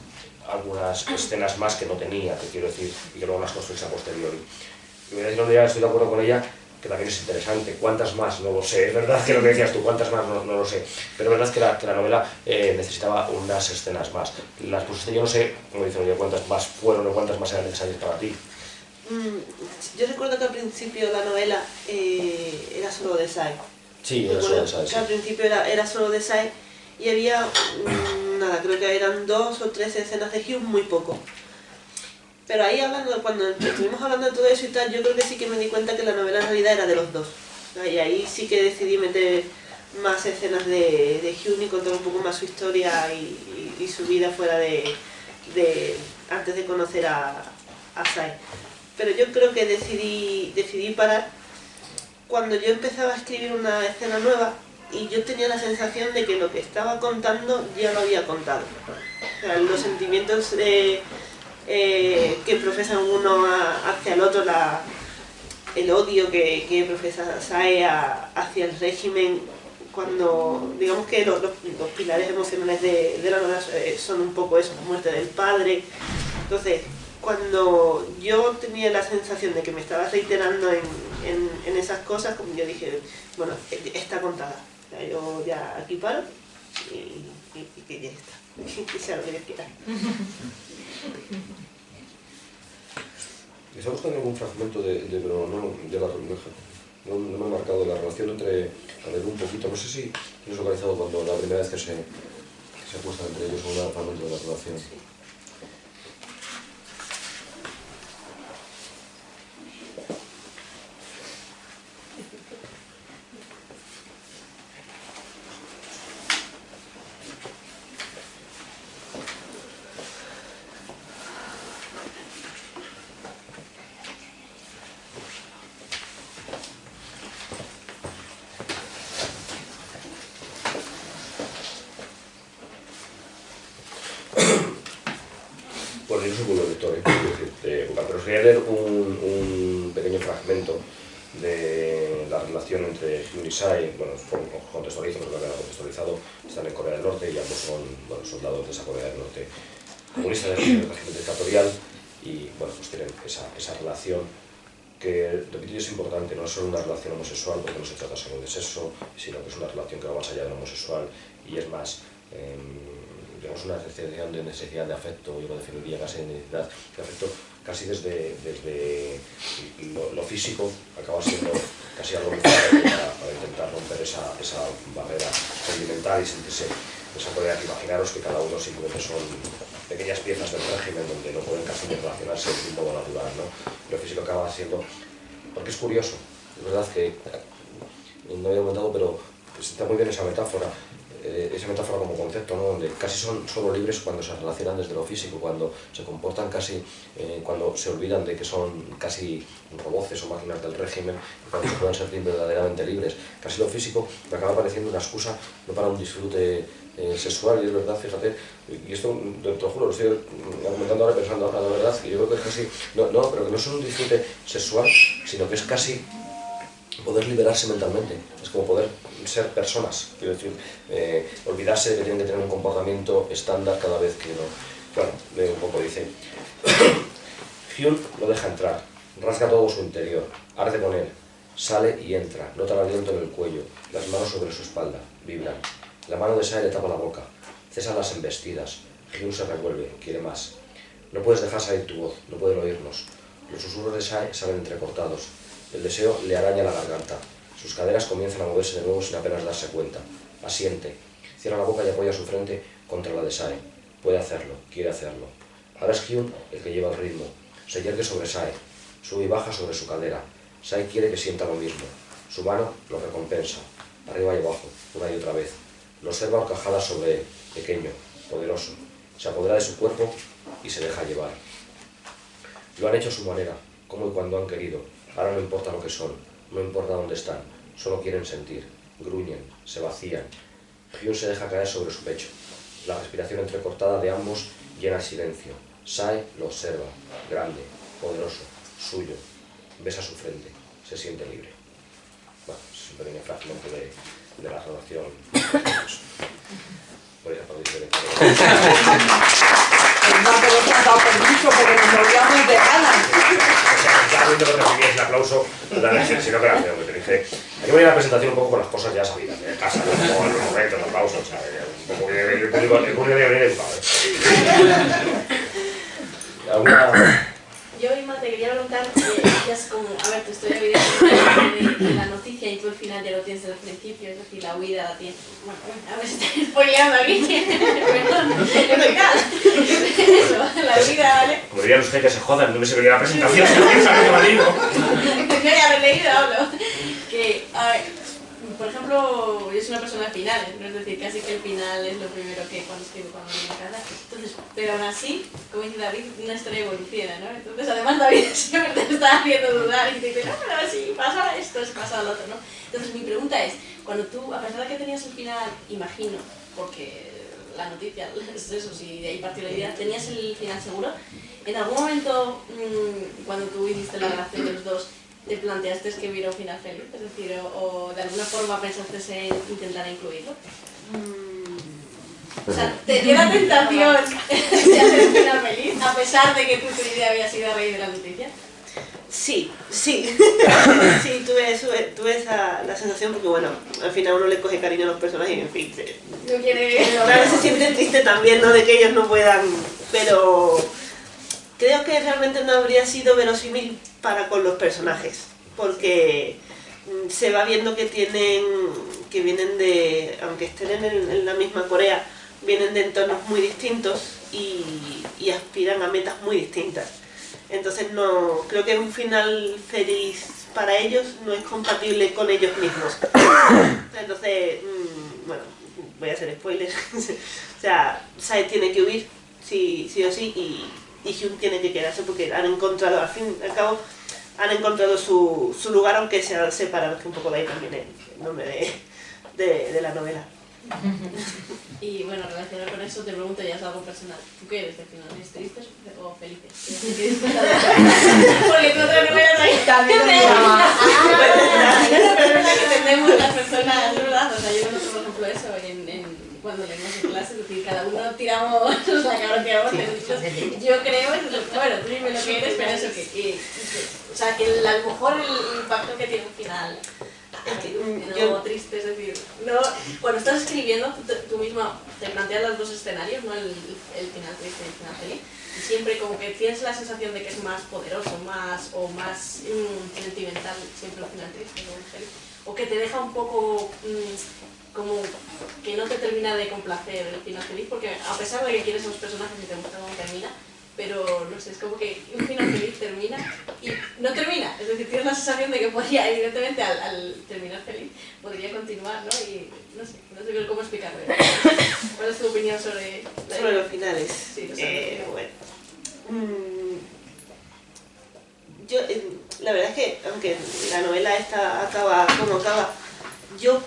algunas escenas más que no tenía, que quiero decir, y que luego las construís a posteriori. Y voy a decir un día, estoy de acuerdo con ella, que también es interesante. ¿Cuántas más? No lo sé. Es verdad que lo que decías tú, ¿cuántas más? No lo sé. Pero es verdad que la novela necesitaba unas escenas más. Las pusiste, yo no sé, como dicen, cuántas más fueron o cuántas más eran necesarias para ti. Yo recuerdo que al principio la novela era solo de Sae. Sí, era solo de Sae. Sí. Al principio era solo de Sae y había, nada, creo que eran 2 o 3 escenas de Hyun, muy poco. Pero ahí cuando estuvimos hablando de todo eso y tal, yo creo que sí que me di cuenta que la novela en realidad era de los dos. Y ahí sí que decidí meter más escenas de Hyun y contar un poco más su historia y su vida fuera antes de conocer a Sae. Pero yo creo que decidí parar cuando yo empezaba a escribir una escena nueva y yo tenía la sensación de que lo que estaba contando ya lo había contado. O sea, los sentimientos que profesan uno hacia el otro, el odio que profesa Sae hacia el régimen, cuando digamos que los pilares emocionales de la novela son un poco eso, la muerte del padre. Entonces, cuando yo tenía la sensación de que me estaba reiterando en esas cosas, como yo dije, bueno, está contada. O sea, yo ya aquí paro y que ya está. Que sea lo que Dios quiera. ¿Les ha gustado algún fragmento pero no me he marcado la relación entre, a ver, un poquito, no sé si lo he localizado cuando la primera vez que se apuestan entre ellos un fragmento de la relación? Bueno, yo soy muy buen lector, pero os quería leer un pequeño fragmento de la relación entre Hyun y Sae. Bueno, contextualizo, porque lo que han contextualizado, están en Corea del Norte y ambos son soldados de esa Corea del Norte comunista del régimen dictatorial y bueno, pues tienen esa relación que, repito, es importante, no es solo una relación homosexual, porque no se trata solo de sexo, sino que es una relación que va más allá de lo homosexual y es más, digamos, una necesidad de afecto. Yo lo definiría casi de necesidad de afecto, casi desde lo físico, acaba siendo casi algo necesario para intentar romper esa barrera sentimental y sentirse esa Corea. Imaginaros que cada uno simplemente son pequeñas piezas del régimen donde no pueden casi relacionarse de un modo natural, ¿no? Lo físico acaba siendo, porque es curioso, es verdad que no había comentado, pero está muy bien esa metáfora como concepto, ¿no? Donde casi son solo libres cuando se relacionan desde lo físico, cuando se comportan casi, cuando se olvidan de que son casi roboces o máquinas del régimen, cuando se pueden sentir verdaderamente libres. Casi lo físico me acaba pareciendo una excusa no para un disfrute sexual, y es verdad, fíjate, y esto te lo juro, lo estoy argumentando ahora, pensando ahora, la verdad, que yo creo que es casi, pero que no es solo un disfrute sexual, sino que es casi poder liberarse mentalmente, es como poder ser personas, quiero decir, olvidarse de que tienen que tener un comportamiento estándar cada vez que no. Bueno, leo un poco, dice: Hyun lo deja entrar, rasga todo su interior, arde con él, sale y entra, nota el aliento en el cuello, las manos sobre su espalda, vibran. La mano de Sae le tapa la boca, cesan las embestidas, Hyun se revuelve, quiere más. No puedes dejar salir tu voz, no pueden oírnos. Los susurros de Sae salen entrecortados. El deseo le araña la garganta. Sus caderas comienzan a moverse de nuevo sin apenas darse cuenta. Asiente. Cierra la boca y apoya su frente contra la de Sae. Puede hacerlo, quiere hacerlo. Ahora es Hyun el que lleva el ritmo. Se yergue sobre Sae. Sube y baja sobre su cadera. Sae quiere que sienta lo mismo. Su mano lo recompensa. Arriba y abajo, una y otra vez. Lo observa horcajadas sobre él. Pequeño, poderoso. Se apodera de su cuerpo y se deja llevar. Lo han hecho a su manera, como y cuando han querido. Ahora no importa lo que son, no importa dónde están, solo quieren sentir, gruñen, se vacían. Hyun se deja caer sobre su pecho. La respiración entrecortada de ambos llena el silencio. Sae lo observa, grande, poderoso, suyo. Besa su frente, se siente libre. Bueno, es un pequeño fragmento de la relación. Podéis aplaudir. No, pero te has dado permiso porque nos moríamos de ganas. Estaba viendo que recibíais el aplauso, si no, que era feo, que te dije. Aquí voy a la presentación un poco con las cosas ya sabidas, en casa, como los momentos, los aplausos, o sea, un poco que el público debe venir educado. ¿Alguna...? Yo misma te quería preguntar, decías como, a ver, tu historia evidentemente de la noticia y tú al final ya lo tienes desde el principio, es decir, la huida la tienes. Bueno, a ver si estoy spoileando aquí. Perdón, eso, la huida, ¿vale? Como dirían los que se jodan, no me se venía la presentación, si no piensan que me digo. Yo ya lo he leído, hablo. Que, a ver, por ejemplo, ejemplo, yo soy una persona de finales, ¿no? Es decir, casi que el final es lo primero que cuando escribo cuando viene a casa. Entonces, pero aún así, como dice David, una historia evoluciona, ¿no? Entonces, además, David siempre te está haciendo dudar y te dice, no, pero si pasa esto, si pasa lo otro, ¿no? Entonces, mi pregunta es, cuando tú, a pesar de que tenías el final, imagino, porque la noticia es eso, si de ahí partió la idea, tenías el final seguro, ¿en algún momento, cuando tú hiciste la relación de los dos, te planteaste que hubiera un final feliz? Es decir, o de alguna forma pensaste en intentar incluirlo. O sea, ¿te dio la tentación de hacer un final feliz, a pesar de que tu idea había sido a raíz de la noticia? Sí, sí. Sí, tuve la sensación porque, bueno, al final uno le coge cariño a los personajes y, en fin, No quiere... a veces se siente triste también, ¿no?, de que ellos no puedan, pero creo que realmente no habría sido verosímil para con los personajes, porque se va viendo que vienen de, aunque estén en la misma Corea, vienen de entornos muy distintos y aspiran a metas muy distintas. Entonces no, creo que un final feliz para ellos no es compatible con ellos mismos. Entonces, bueno, voy a hacer spoilers. O sea, Sae tiene que huir, sí o sí, y Hyun tiene que quedarse porque han encontrado, al fin y al cabo, han encontrado su lugar, aunque se han separado, que un poco de ahí también el nombre de la novela. Y bueno, relacionado con eso, te pregunto, ya es algo personal. ¿Tú qué eres de final? ¿Eres tristes o felices? Porque tú otra novela ahí también. No, pero es verdad que entendemos las personas, es verdad. O sea, yo noto, por ejemplo, eso cuando leemos en clase, es decir, cada uno tiramos la cabra que tiramos. Yo creo, bueno, tú dime lo que eres, pero eso o sea, que a lo mejor el impacto que tiene un final. No triste, es decir, no, cuando estás escribiendo tú misma te planteas los dos escenarios, ¿no? El final triste y el final feliz, y siempre como que tienes la sensación de que es más poderoso, más sentimental siempre el final triste o el feliz, o que te deja un poco como que no te termina de complacer el final feliz, porque a pesar de que quieres a los personajes y te gusta cómo termina, pero no sé, es como que un final feliz termina y no termina, es decir, tienes la sensación de que podría, evidentemente al terminar feliz, podría continuar, ¿no? Y no sé cómo explicarlo. ¿Cuál es tu opinión sobre los finales? Sí, bueno, yo, la verdad es que, aunque la novela esta acaba como acaba, yo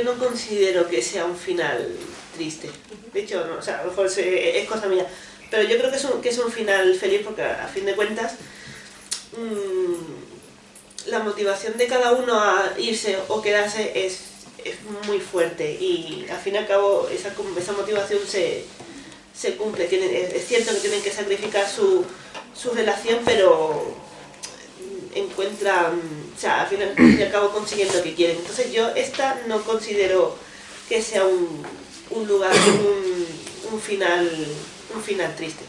no considero que sea un final triste. De hecho, no, o sea, a lo mejor es cosa mía. Pero yo creo que es un final feliz porque, a fin de cuentas, la motivación de cada uno a irse o quedarse es muy fuerte y, al fin y al cabo, esa motivación se cumple. Es cierto que tienen que sacrificar su relación, pero encuentran, o sea, al fin y al cabo consiguen lo que quieren. Entonces yo no considero que sea un lugar, un final triste.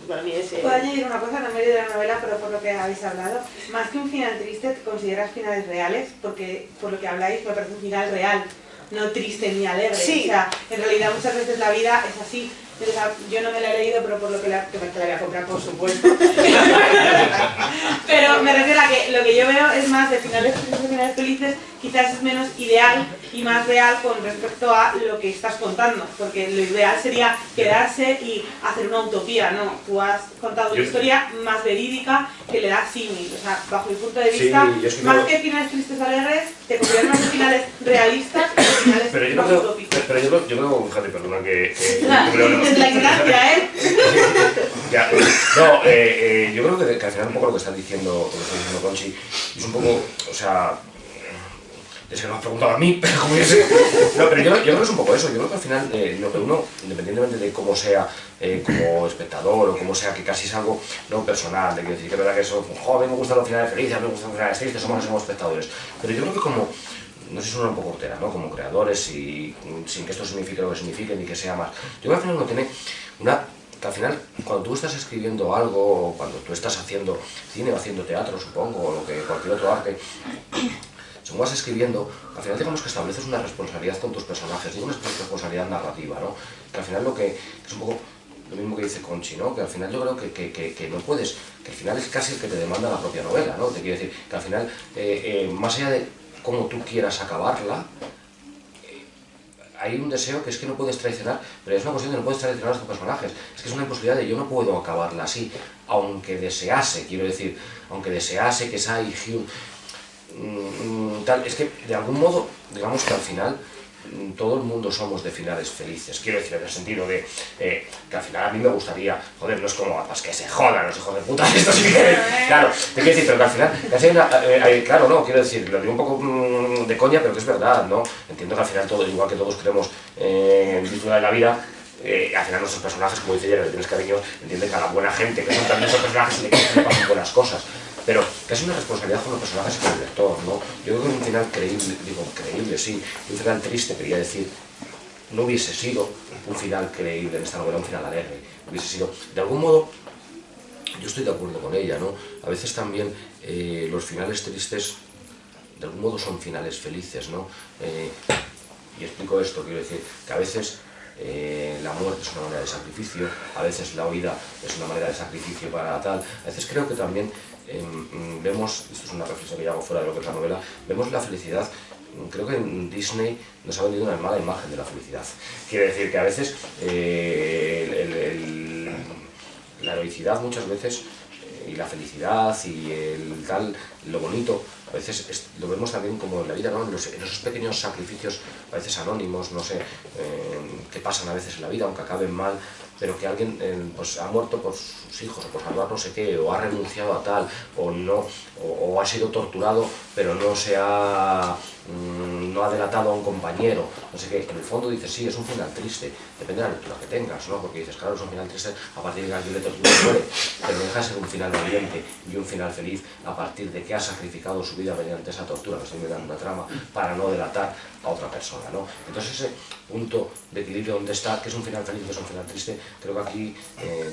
Para mí Puedo añadir una cosa, no me he leído la novela, pero por lo que habéis hablado, más que un final triste, ¿consideras finales reales? Porque por lo que habláis me parece un final real, no triste ni alegre. Sí. O sea, en realidad muchas veces la vida es así. O sea, yo no me la he leído, pero por lo que la voy a comprar, por supuesto. Pero me refiero a que lo que yo veo es más de finales felices, quizás es menos ideal y más real con respecto a lo que estás contando, porque lo ideal sería quedarse y hacer una utopía, ¿no? Tú has contado una historia más verídica que le da símil, o sea, bajo mi punto de vista, sí, más que finales tristes alegres, te convierten más en finales realistas que finales más utópicos. Pero yo creo, fíjate, perdona que Es la ignorancia, ¿eh? Ya, no, yo creo que al final un poco lo que está diciendo Conchi es un poco, o sea, es que no has preguntado a mí, pero como yo sé. No, pero yo creo que es un poco eso. Yo creo que al final lo que uno, independientemente de cómo sea como espectador o como sea, que casi es algo no personal, de que decir que es verdad que eso, joder, me gustan los finales felices, me gustan los finales tristes, somos espectadores. Pero yo creo que como, no sé si suena un poco hortera, ¿no? Como creadores y sin que esto signifique lo que signifique ni que sea más. Yo creo que al final uno tiene que al final, cuando tú estás escribiendo algo, o cuando tú estás haciendo cine o haciendo teatro, supongo, o lo que cualquier otro arte, según vas escribiendo, al final digamos que estableces una responsabilidad con tus personajes, digo una responsabilidad narrativa, ¿no? Que al final es un poco lo mismo que dice Conchi, ¿no? Que al final yo creo que no puedes, que al final es casi el que te demanda la propia novela, ¿no? Te quiero decir que al final, más allá de cómo tú quieras acabarla, hay un deseo que es que no puedes traicionar, pero es una cuestión de no puedes traicionar a tus personajes. Es que es una imposibilidad de yo no puedo acabarla así, aunque desease, quiero decir, aunque desease que Sai y Hyun tal, es que de algún modo, digamos que al final todo el mundo somos de finales felices, quiero decir, en el sentido de que al final a mí me gustaría, joder, no es como, pues que se jodan los hijos de puta, esto sí que, claro, te quiero decir, pero que al final, claro, no, quiero decir, lo digo un poco de coña, pero que es verdad, ¿no? Entiendo que al final todo, igual que todos creemos en disfrutar de la vida, al final nuestros personajes, como dice Yera, le tienes cariño, entiende que a la buena gente, que son también esos personajes, le quieren que pasen buenas cosas. Pero que es una responsabilidad con los personajes y con el lector, ¿no? Yo creo que un final creíble, digo, creíble, sí, un final triste, quería decir, no hubiese sido un final creíble en esta novela, un final alegre, hubiese sido, de algún modo, yo estoy de acuerdo con ella, ¿no? A veces también los finales tristes, de algún modo son finales felices, ¿no? Y explico esto, quiero decir, que a veces la muerte es una manera de sacrificio, a veces la huida es una manera de sacrificio para tal, a veces creo que también vemos, esto es una reflexión que yo hago fuera de lo que es la novela, vemos la felicidad, creo que en Disney nos ha vendido una mala imagen de la felicidad. Quiere decir que a veces la heroicidad muchas veces y la felicidad y el tal, lo bonito, a veces lo vemos también como en la vida, ¿no? En esos pequeños sacrificios, a veces anónimos, no sé, que pasan a veces en la vida, aunque acaben mal, pero que alguien pues, ha muerto por sus hijos, o por salvar no sé qué, o ha renunciado a tal, o no, o ha sido torturado, pero no ha delatado a un compañero, no sé qué. En el fondo dices, sí, es un final triste, depende de la lectura que tengas, ¿no? Porque dices, claro, es un final triste a partir de que alguien le tortura y muere, pero no deja de ser un final valiente y un final feliz a partir de que ha sacrificado su vida mediante esa tortura, que estoy mirando una trama, para no delatar a otra persona, ¿no? Entonces ese punto de equilibrio donde está, que es un final feliz, que es un final triste, creo que aquí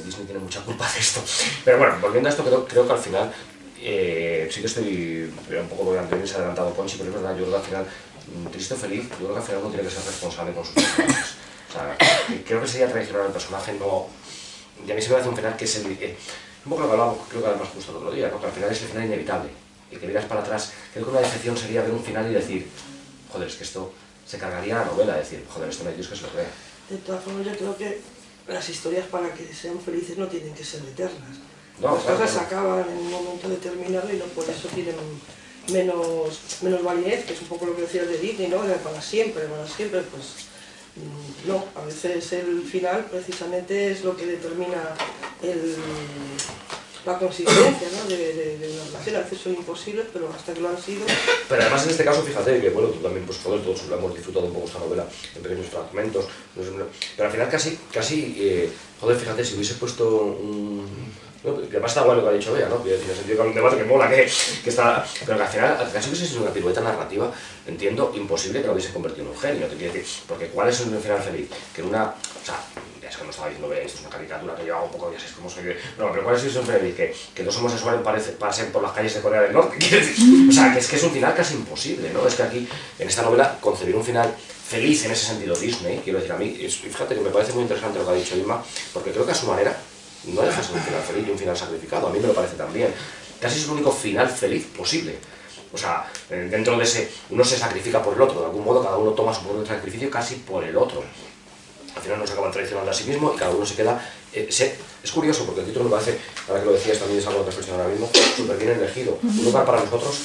Disney tiene mucha culpa de esto. Pero bueno, volviendo a esto, creo que al final sí que estoy un poco antes se ha adelantado Conchi, pero es verdad, yo creo que al final, triste o feliz, yo creo que al final uno tiene que ser responsable con sus personajes. O sea, creo que sería traicionar al personaje, no... Y a mí se me hace un final que es un poco lo que hablábamos, creo que además justo el otro día, ¿no? Que al final es el final inevitable. Y que miras para atrás, creo que una decepción sería ver un final y decir, joder, es que esto se cargaría la novela, decir, joder, esto no hay Dios que se lo crea. De todas formas, yo creo que las historias para que sean felices no tienen que ser eternas. No, Las claro, cosas se claro. acaban en un momento determinado y no por eso tienen menos validez, que es un poco lo que decías de Disney, ¿no? De para siempre, pues no, a veces el final precisamente es lo que determina la consistencia, ¿no? de una relación. A veces son imposibles, pero hasta que lo han sido. Pero además en este caso, fíjate que bueno, tú también, pues joder, todos lo hemos disfrutado un poco esta novela en pequeños fragmentos, pero al final casi, joder, fíjate, si hubiese puesto un... No, que además está guay lo que ha dicho Bea, ¿no? En el sentido que hay un debate que mola, que está... Pero que al final casi hubiese sido una pirueta narrativa, entiendo, imposible que lo hubiese convertido en un genio, te quiero decir, porque ¿cuál es un final feliz? Que en una... O sea, ya es que no estaba diciendo, esto es una caricatura que yo hago un poco, ya sabes cómo soy... No, pero ¿cuál es un final feliz? Que dos homosexuales pasen por las calles de Corea del Norte, quiero decir... O sea, que es un final casi imposible, ¿no? Es que aquí, en esta novela, concebir un final feliz en ese sentido Disney, quiero decir, a mí, fíjate que me parece muy interesante lo que ha dicho Inma, porque creo que a su manera no deja de ser un final feliz y un final sacrificado, a mí me lo parece también. Casi es el único final feliz posible. O sea, dentro de ese, uno se sacrifica por el otro, de algún modo cada uno toma su propio sacrificio casi por el otro. Al final no se acaban traicionando a sí mismo y cada uno se queda... es curioso porque el título me parece, ahora que lo decías también es algo que reflexiono ahora mismo, súper bien elegido. Un lugar para nosotros,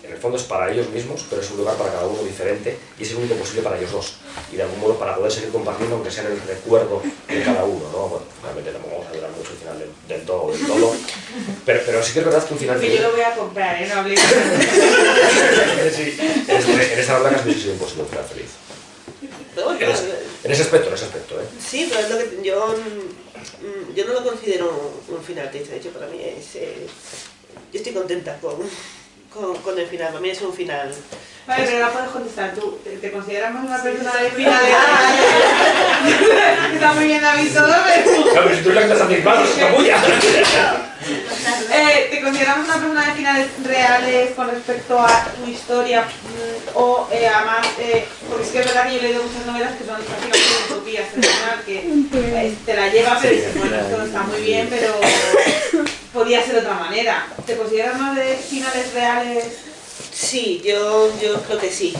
en el fondo es para ellos mismos, pero es un lugar para cada uno diferente y es el único posible para ellos dos. Y de algún modo para poder seguir compartiendo, aunque sea en el recuerdo de cada uno, ¿no? Bueno, realmente tampoco vamos a durar mucho el final del todo, pero sí que es verdad que un final... Que yo lo voy a comprar, no hablé. Sí, en esta novela casi sido imposible un final feliz. Pero, En ese aspecto, sí, pero es lo que yo no lo considero un final triste, de hecho para mí es... yo estoy contenta con el final, para mí es un final... Vale, pero no puedes contestar tú. ¿Te consideras más una persona de finales? Está muy bien David todo, pero... Claro, si tú le das a mis manos, es capulla. ¿Te consideramos una persona de finales reales con respecto a tu historia o además, porque es que es verdad que yo he leído muchas novelas que son prácticamente utopías, al final que te la lleva, pero dices, bueno, esto está muy bien, pero podría ser de otra manera. ¿Te consideras más de finales reales? Sí, yo creo que sí.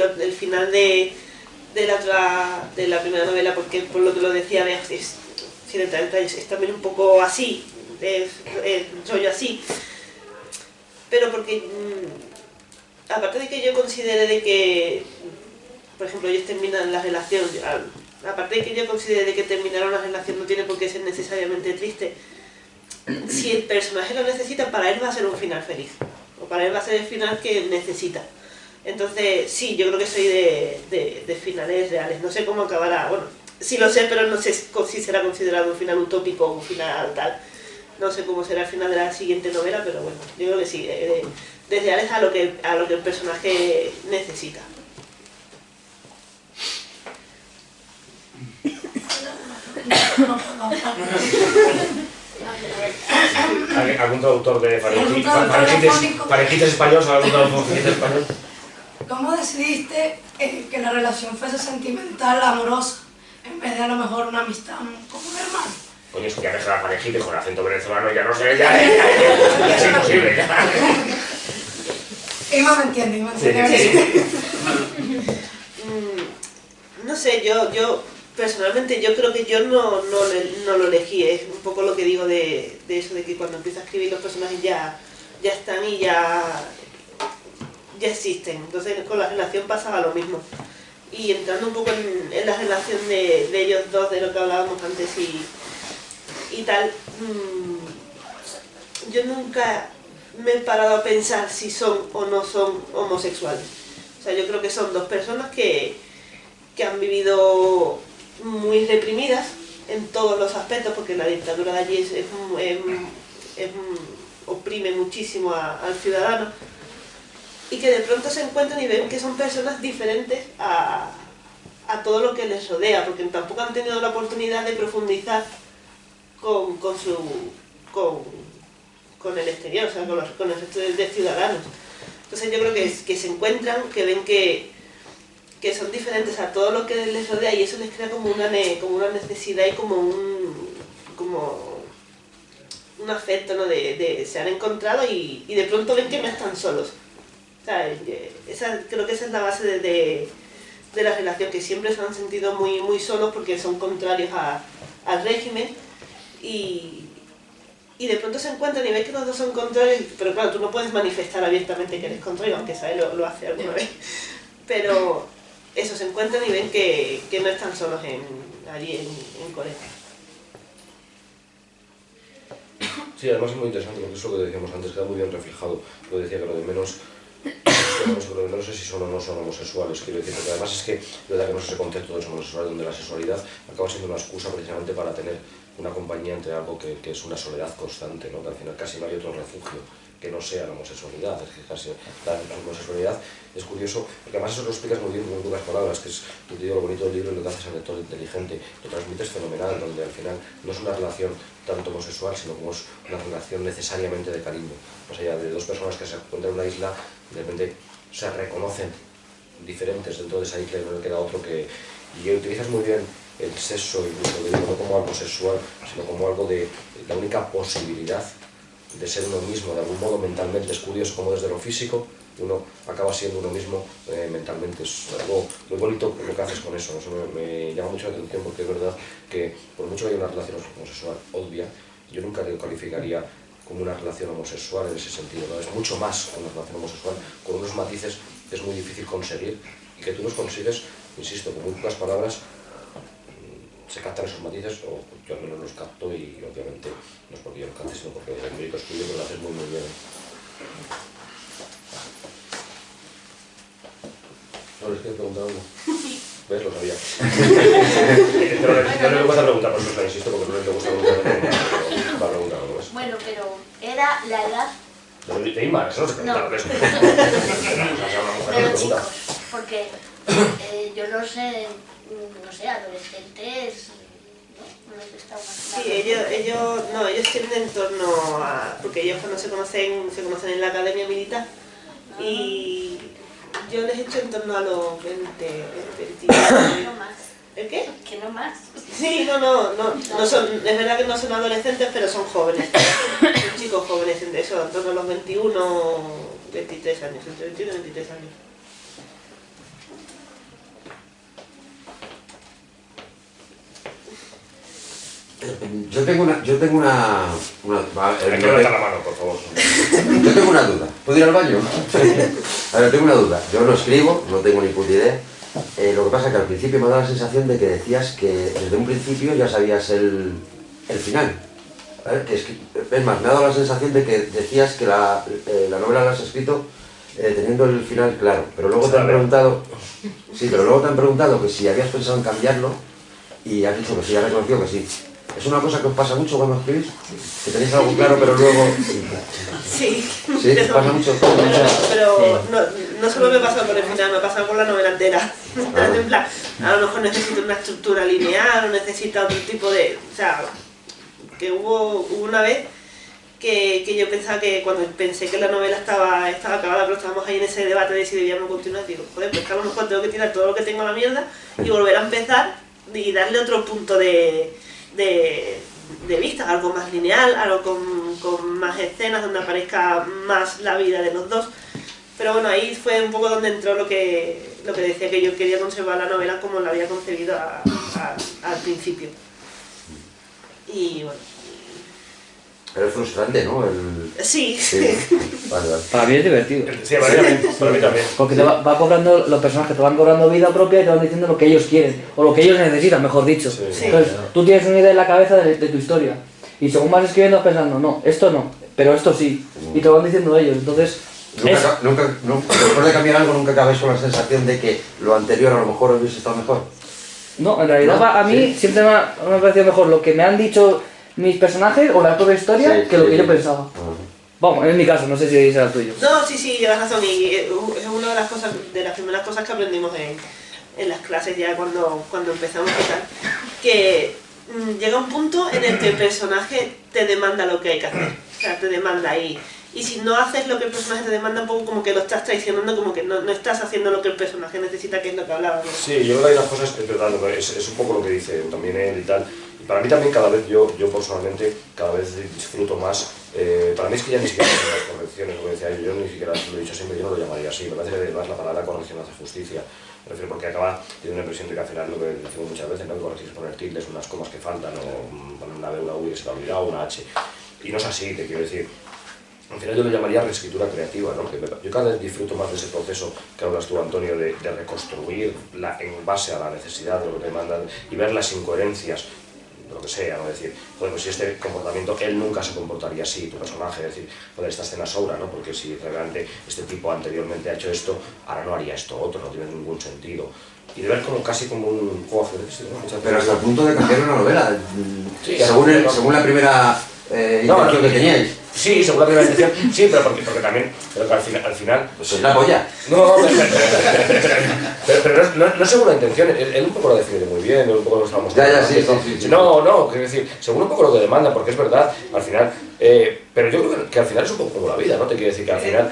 el final de la primera novela, porque por lo que lo decía Bea, es también un poco así, es rollo así, pero porque aparte de que yo considere de que, por ejemplo, ellos terminan la relación, aparte de que yo considere de que terminar una relación no tiene por qué ser necesariamente triste, si el personaje lo necesita, para él va a ser un final feliz, o para él va a ser el final que necesita. Entonces, sí, yo creo que soy de finales reales. No sé cómo acabará, bueno, sí lo sé, pero no sé si será considerado un final utópico o un final tal. No sé cómo será el final de la siguiente novela, pero bueno, yo creo que sí, de reales a lo que el personaje necesita. ¿Algún traductor de Farengites español? ¿Algún traductor de español? ¿Cómo decidiste que la relación fuese sentimental, amorosa, en vez de a lo mejor una amistad como un hermano? Coño, es que ya deja Farengites con acento venezolano, ya no sé, ya es imposible. Ima me entiende. No sé, yo personalmente yo creo que yo no lo elegí, es un poco lo que digo de eso, de que cuando empiezo a escribir los personajes ya están y ya existen. Entonces con la relación pasaba lo mismo. Y entrando un poco en la relación de ellos dos, de lo que hablábamos antes y tal, yo nunca me he parado a pensar si son o no son homosexuales. O sea, yo creo que son dos personas que han vivido muy reprimidas en todos los aspectos, porque la dictadura de allí oprime muchísimo al ciudadano, y que de pronto se encuentran y ven que son personas diferentes a todo lo que les rodea, porque tampoco han tenido la oportunidad de profundizar con el exterior, o sea, con el resto de ciudadanos. Entonces yo creo que se encuentran, que ven que son diferentes a todo lo que les rodea, y eso les crea como una necesidad y como un afecto, ¿no? Se han encontrado y de pronto ven que no están solos. O sea, creo que esa es la base de la relación, que siempre se han sentido muy, muy solos porque son contrarios al régimen, y de pronto se encuentran y ven que los dos son contrarios, pero claro, tú no puedes manifestar abiertamente que eres contrario, aunque Sae lo hace alguna vez, pero eso, se encuentran y ven que no están solos allí en Corea. Sí, además es muy interesante porque es lo que decíamos antes, queda muy bien reflejado. Lo decía que lo de menos es si son o no son homosexuales, quiero decir, porque además es que es verdad que no es ese concepto de homosexual, donde la sexualidad acaba siendo una excusa precisamente para tener una compañía entre algo que es una soledad constante, ¿no? Que al final casi no hay otro refugio que no sea la homosexualidad. Es que casi la homosexualidad es curioso, porque además eso lo explicas muy bien con pocas palabras, que es, yo te digo, lo bonito del libro, lo que haces al lector inteligente, lo transmites fenomenal, donde al final no es una relación tanto homosexual, sino como es una relación necesariamente de cariño. O sea, ya de dos personas que se encuentran en una isla, de repente se reconocen diferentes dentro de esa isla y no le queda otro que... Y utilizas muy bien el sexo, incluso no como algo sexual, sino como algo de la única posibilidad de ser uno mismo, de algún modo mentalmente. Es curioso como desde lo físico uno acaba siendo uno mismo mentalmente. Es algo muy bonito lo que haces con eso, ¿no? Eso me llama mucho la atención, porque es verdad que por mucho que haya una relación homosexual obvia, yo nunca lo calificaría como una relación homosexual en ese sentido, ¿no? Es mucho más una relación homosexual, con unos matices que es muy difícil conseguir, y que tú los consigues, insisto, con muy pocas palabras. Se captan esos matices, o yo al menos los capto, y obviamente no es porque yo los capte, sino porque el médico estudio lo haces muy muy bien. ¿No les quiero preguntar algo? ¿Ves? Lo sabía. No le gusta preguntar, por eso la insisto, porque no le gusta preguntar, pero va a preguntar algo, ¿ves? Bueno, pero era la edad De Inma, eso no se pregunta, ¿ves? de los chicos, porque yo no sé, adolescentes, ¿no? No les está más Sí, ellos tienen en torno a... porque ellos cuando se conocen en la academia militar, y yo les he hecho en torno a los 20, 21. No más. ¿El qué? Que no más. Sí, no son, es verdad que no son adolescentes, pero son jóvenes, son chicos jóvenes, eso, en torno a los 21, 23 años, entre 21 y 23 años. Yo tengo una Hay que levantar la mano, por favor. Yo tengo una duda. ¿Puedo ir al baño? A ver, tengo una duda. Yo no escribo, no tengo ni puta idea. Lo que pasa es que al principio me ha dado la sensación de que decías que desde un principio ya sabías el final. ¿Vale? Es más, me ha dado la sensación de que decías que la novela la has escrito teniendo el final claro. Pero luego te han preguntado... Sí, pero luego te han preguntado que si habías pensado en cambiarlo y has dicho que sí, has reconocido que sí. ¿Es una cosa que os pasa mucho cuando escribís? ¿Que tenéis algo claro pero luego...? Sí. ¿Sí? ¿Os pasa mucho? Pero no solo me pasa con el final, me pasa con la novela entera. En plan, a lo mejor necesito una estructura lineal o necesita otro tipo de... O sea, que hubo una vez que yo pensaba que cuando pensé que la novela estaba acabada, pero estábamos ahí en ese debate de si debíamos continuar, digo, joder, pues que a lo mejor tengo que tirar todo lo que tengo a la mierda y volver a empezar y darle otro punto de vista, algo más lineal, algo con más escenas, donde aparezca más la vida de los dos. Pero bueno, ahí fue un poco donde entró lo que decía, que yo quería conservar la novela como la había concebido al principio. Y bueno. Pero es frustrante, ¿no? Sí. Vale. Para mí es divertido. Sí, para mí también. Porque te va cobrando, los personajes te van cobrando vida propia y te van diciendo lo que ellos quieren, o lo que ellos necesitan, mejor dicho. Sí. Entonces, tú tienes una idea en la cabeza de tu historia, y según vas escribiendo vas pensando, no, esto no, pero esto sí, y te van diciendo ellos, entonces... Después de cambiar algo, nunca acabáis con la sensación de que lo anterior a lo mejor hubiese estado mejor. No, en realidad ¿No? a mí siempre me ha parecido mejor lo que me han dicho mis personajes o la propia historia que lo que yo pensaba. Vamos, en mi caso, no sé si será el tuyo. No, sí, llevas razón, y es una de las cosas, de las primeras cosas que aprendimos en las clases ya cuando empezamos y tal, que llega un punto en el que el personaje te demanda lo que hay que hacer, o sea, te demanda y si no haces lo que el personaje te demanda, un poco como que lo estás traicionando, como que no estás haciendo lo que el personaje necesita, que es lo que hablábamos. Sí, yo creo que hay unas cosas, es verdad, es un poco lo que dice también él y tal. Y para mí también cada vez, yo personalmente, cada vez disfruto más. Para mí es que ya ni siquiera son las correcciones, como decía yo ni siquiera lo he dicho siempre, yo no lo llamaría así. Me parece que además la palabra corrección hace justicia. Me refiero porque acaba teniendo una impresión de que al final, lo que decimos muchas veces, no, que corregir es poner tildes, unas comas que faltan, o poner una B, una U y se te ha olvidado, una H. Y no es así, te quiero decir. Al final yo lo llamaría reescritura creativa, ¿no? Que yo cada vez disfruto más de ese proceso que hablas tú, Antonio, de reconstruir en base a la necesidad de lo que te mandan y ver las incoherencias, de lo que sea, ¿no? Decir, joder, pues si este comportamiento, él nunca se comportaría así, tu personaje, decir, joder, esta escena sobra, ¿no? Porque si realmente este tipo anteriormente ha hecho esto, ahora no haría esto otro, no tiene ningún sentido. Y de ver como casi como un juego ajedrez, ¿no? Pero hasta el punto de cambiar una novela, sí, según la primera intención que teníais. Sí, según la primera intención, sí, pero porque también, pero que al final... Pues es la polla. No, pero no es según la intención, él un poco lo define muy bien, un poco lo estamos... Sí. No, quiero decir, según un poco lo que demanda, porque es verdad, al final... pero yo creo que al final es un poco como la vida, ¿no? Te quiero decir que al final...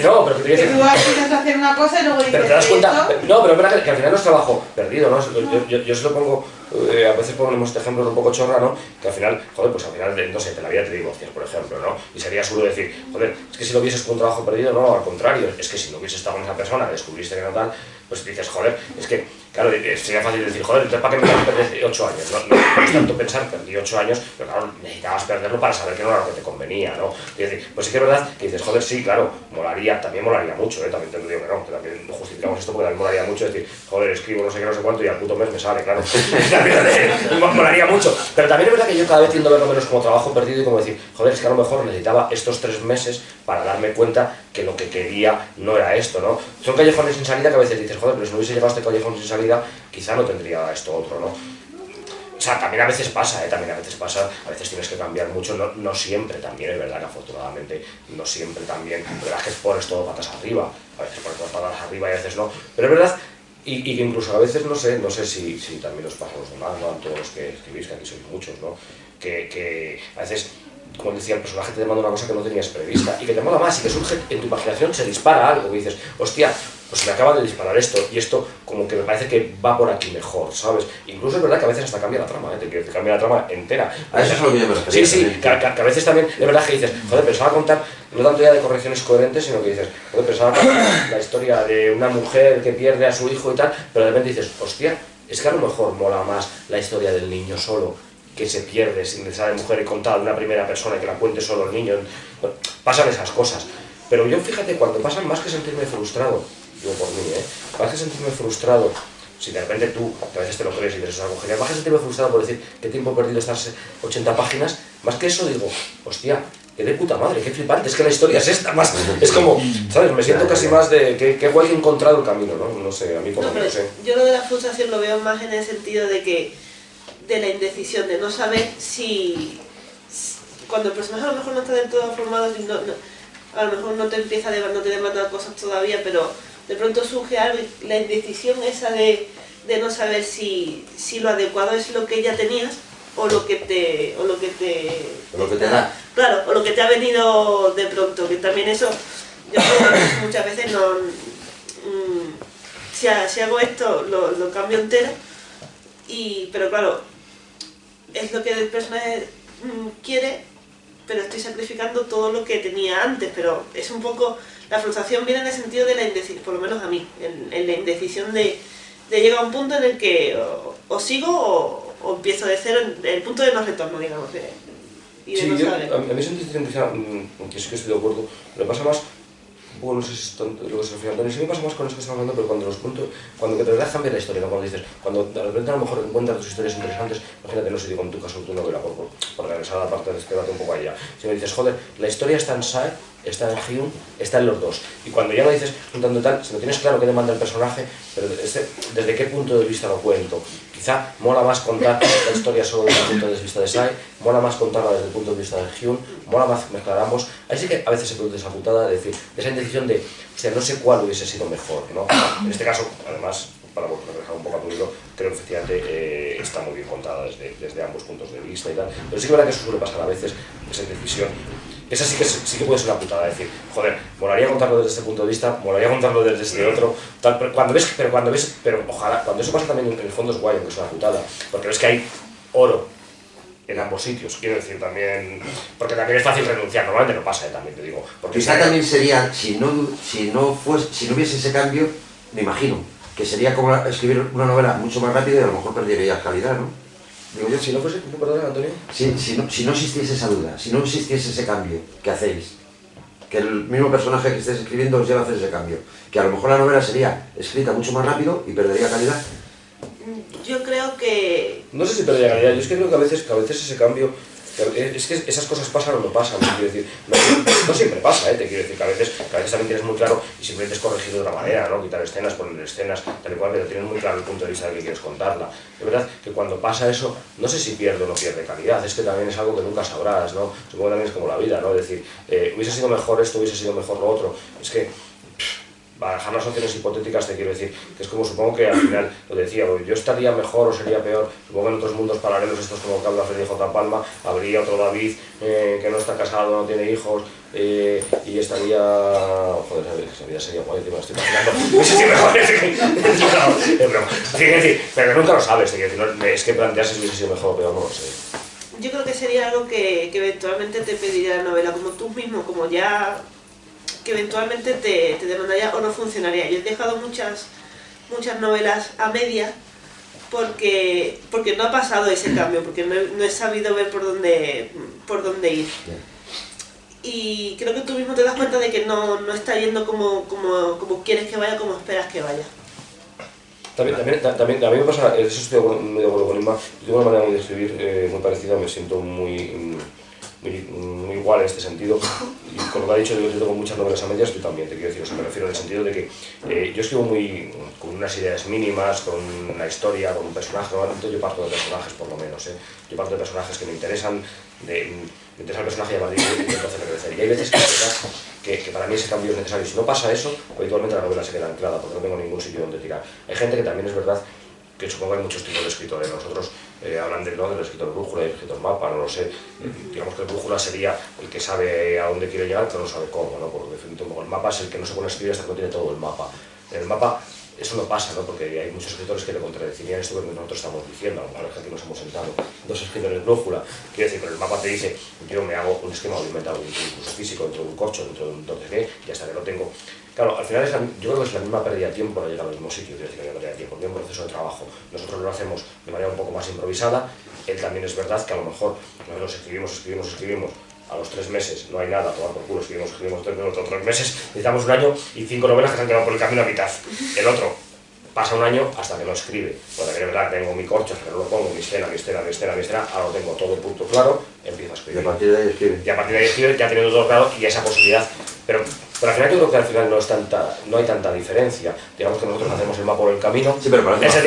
no, pero te quiero decir... Tú intentas hacer una cosa y luego dices... Pero te das cuenta... No, pero es verdad que al final no es trabajo perdido, ¿no? Yo se lo pongo... a veces ponemos este ejemplo un poco chorra, ¿no? Que al final, joder, pues al final, no sé, de la vida te digo, hostias, por ejemplo, ¿no? Y sería absurdo decir, joder, es que si lo vieses con un trabajo perdido, no, al contrario, es que si no hubieses estado con esa persona, que descubriste que no tal, pues dices, joder, es que, claro, sería fácil decir, joder, entonces ¿para qué me perdí 8 años? No es tanto pensar, perdí 8 años, pero claro, necesitabas perderlo para saber que no era lo que te convenía, ¿no? Y decir, pues sí que es verdad que dices, joder, sí, claro, también molaría mucho, también te lo digo que no, que también justificamos esto porque también molaría mucho decir, joder, escribo no sé qué, no sé cuánto y al puto mes me sale, claro. Molaría mucho, pero también es verdad que yo cada vez tiendo a verlo menos como trabajo perdido y como decir, joder, es que a lo mejor necesitaba estos 3 meses para darme cuenta que lo que quería no era esto, ¿no? Son callejones sin salida que a veces dices, joder, pero si no hubiese llegado a este callejón sin salida, quizá no tendría esto otro, ¿no? O sea, también a veces pasa, a veces tienes que cambiar mucho, no siempre también, es verdad que afortunadamente no siempre también, la verdad es que pones todo patas arriba, a veces pones todo patas arriba y a veces no, pero es verdad. Y que incluso a veces, no sé si también os pasa a los demás, ¿no? A todos los que escribís, que aquí sois muchos, ¿no? Que a veces, como decía, el personaje te demanda una cosa que no tenías prevista y que te mola más y que surge en tu imaginación, se dispara algo y dices, hostia, pues se me acaba de disparar esto y esto como que me parece que va por aquí mejor, ¿sabes? Incluso es verdad que a veces hasta cambia la trama, te cambia la trama entera. A eso es lo que yo me refería. Sí, que a veces también es verdad que dices, joder, pensaba contar no tanto ya de correcciones coherentes, sino que dices, joder, pensaba contar la historia de una mujer que pierde a su hijo y tal, pero de repente dices, hostia, es que a lo mejor mola más la historia del niño solo que se pierde sin necesidad de mujer y contada de una primera persona y que la cuente solo el niño. Bueno, pasan esas cosas. Pero yo, fíjate, cuando pasan, más que sentirme frustrado, digo por mí, más que sentirme frustrado, si de repente tú, que a veces te lo crees y dices, eso es algo genial, más que sentirme frustrado por decir qué tiempo he perdido estas 80 páginas, más que eso digo, hostia, qué de puta madre, qué flipante, es que la historia es esta, más, es como, ¿sabes? Me siento casi más de que guay he encontrado el camino, ¿no? No sé, a mí por lo menos, Yo lo de la frustración lo veo más en el sentido de que, de la indecisión, de no saber si cuando el personaje a lo mejor no está del todo formado, a lo mejor no te empieza no te demanda cosas todavía, pero de pronto surge algo y la indecisión esa de no saber si lo adecuado es lo que ya tenías o lo que te da. Claro, o lo que te ha venido de pronto, que también eso, yo creo que muchas veces no, si hago esto lo cambio entero, pero claro, es lo que el personaje quiere, pero estoy sacrificando todo lo que tenía antes, pero es un poco, la frustración viene en el sentido de la indecisión, por lo menos a mí, en la indecisión de llegar a un punto en el que o sigo o empiezo de cero, en el punto de no retorno, digamos, y de sí, no saber. a mí esa indecisión que sí que estoy de acuerdo, me pasa más, un poco no sé si es tanto lo que se refiere a Antonio, sí me pasa más con eso que estamos hablando, pero cuando los puntos, cuando que te verdad cambia la historia, ¿no? Cuando dices, cuando de repente a lo mejor encuentras tus historias interesantes, imagínate, no sé, digo en tu caso tu novela, por regresar a la parte de quédate un poco allá, si me dices, joder, la historia está en Sae, está en Hyun, está en los dos, y cuando ya lo dices juntando tal, si no tienes claro qué demanda el personaje, pero desde qué punto de vista lo cuento, quizá mola más contar la historia solo desde el punto de vista de Sae, mola más contarla desde el punto de vista de Hyun, mola más mezclar ambos, ahí sí que a veces se produce esa putada de decir, de esa indecisión de, hostia, no sé cuál hubiese sido mejor, ¿no? En este caso, además, para reflejar un poco a tu libro, creo que efectivamente está muy bien contada desde ambos puntos de vista y tal, pero sí que es verdad que eso suele pasar a veces, esa indecisión. Esa sí que puede ser una putada, decir, joder, molaría contarlo desde este punto de vista, molaría contarlo desde este otro, tal, pero ojalá, cuando eso pasa también en el fondo es guay, aunque es una putada, porque ves que hay oro en ambos sitios, quiero decir también, porque también es fácil renunciar, normalmente no pasa, también te digo. Porque quizá también sería, si no hubiese ese cambio, me imagino, que sería como escribir una novela mucho más rápido y a lo mejor perdería calidad, ¿no? Digo yo, si no fuese, perdón, Antonio. Si no existiese esa duda, si no existiese ese cambio que hacéis, que el mismo personaje que estéis escribiendo os lleva a hacer ese cambio, que a lo mejor la novela sería escrita mucho más rápido y perdería calidad. Yo creo que... No sé si perdería calidad, yo es que creo que a veces ese cambio, es que esas cosas pasan o no pasan, te quiero decir, no siempre pasa, te quiero decir, que a veces también tienes muy claro y simplemente es corregir de otra manera, ¿no? Quitar escenas, poner escenas, tal y cual, pero tienes muy claro el punto de vista de que quieres contarla. Es verdad que cuando pasa eso, no sé si pierde o no pierde calidad, es que también es algo que nunca sabrás, ¿no? Supongo que también es como la vida, ¿no? Es decir, hubiese sido mejor esto, hubiese sido mejor lo otro, es que... Para dejar las opciones hipotéticas te quiero decir, que es como supongo que al final, lo decía, yo estaría mejor o sería peor, supongo que en otros mundos paralelos, estos como que habla Freddy J. Palma, habría otro David que no está casado, no tiene hijos, y estaría... Joder, sería guay, me lo estoy imaginando, hubiese sido mejor, es broma, pero nunca lo sabes, es que plantearse si hubiese sido mejor o peor, no lo sé. Yo creo que sería algo que eventualmente te pediría la novela, como tú mismo, como ya... que eventualmente te demandaría o no funcionaría. Yo he dejado muchas novelas a media porque no ha pasado ese cambio, porque no he sabido ver por dónde ir. Y creo que tú mismo te das cuenta de que no está yendo como quieres que vaya, como esperas que vaya. También a mí me pasa, eso estoy muy de acuerdo con Inma, yo tengo una manera de escribir muy parecida, me siento muy igual en este sentido, y con lo que ha dicho, yo tengo muchas novelas a medias, yo también te quiero decir, o sea, me refiero en el sentido de que yo escribo con unas ideas mínimas, con una historia, con un personaje, normalmente yo parto de personajes por lo menos, yo parto de personajes que me interesan, me interesa el personaje y a partir de ahí intento hacerle crecer, y hay veces que para mí ese cambio es necesario, si no pasa eso, habitualmente la novela se queda anclada, porque no tengo ningún sitio donde tirar. Hay gente que también es verdad, que supongo que hay muchos tipos de escritores, nosotros hablan del escritor brújula y el escritor mapa, no lo sé, digamos que el brújula sería el que sabe a dónde quiere llegar, pero no sabe cómo, ¿no? Por definir un poco, el mapa es el que no se pone a escribir hasta que no tiene todo el mapa. En el mapa eso no pasa, ¿no? Porque hay muchos escritores que le contradecirían esto que nosotros estamos diciendo, a lo mejor aquí nos hemos sentado, dos escritores brújula, quiere decir, pero el mapa te dice, yo me hago un esquema, o inventado incluso físico dentro de un corcho, dentro de un no sé qué, y hasta que no tengo Claro, al final yo creo que es la misma pérdida de tiempo para llegar al mismo sitio, quiero decir, la misma pérdida de tiempo, es un proceso de trabajo. Nosotros lo hacemos de manera un poco más improvisada, él también es verdad que a lo mejor nosotros escribimos, a los 3 meses no hay nada, tomar por culo, escribimos otros 3 meses, necesitamos un año y 5 novelas que se han quedado por el camino a mitad. El otro pasa un año hasta que no escribe. Cuando es verdad que tengo mi corcho, que no lo pongo, mi escena, ahora lo tengo todo punto claro, empiezo a escribir. Y a partir de ahí escribe. Y a partir de ahí escribe, ya teniendo todo claro y esa posibilidad. Pero al final yo creo que al final no hay tanta diferencia. Digamos que nosotros hacemos el mapa por el camino. Sí, pero parece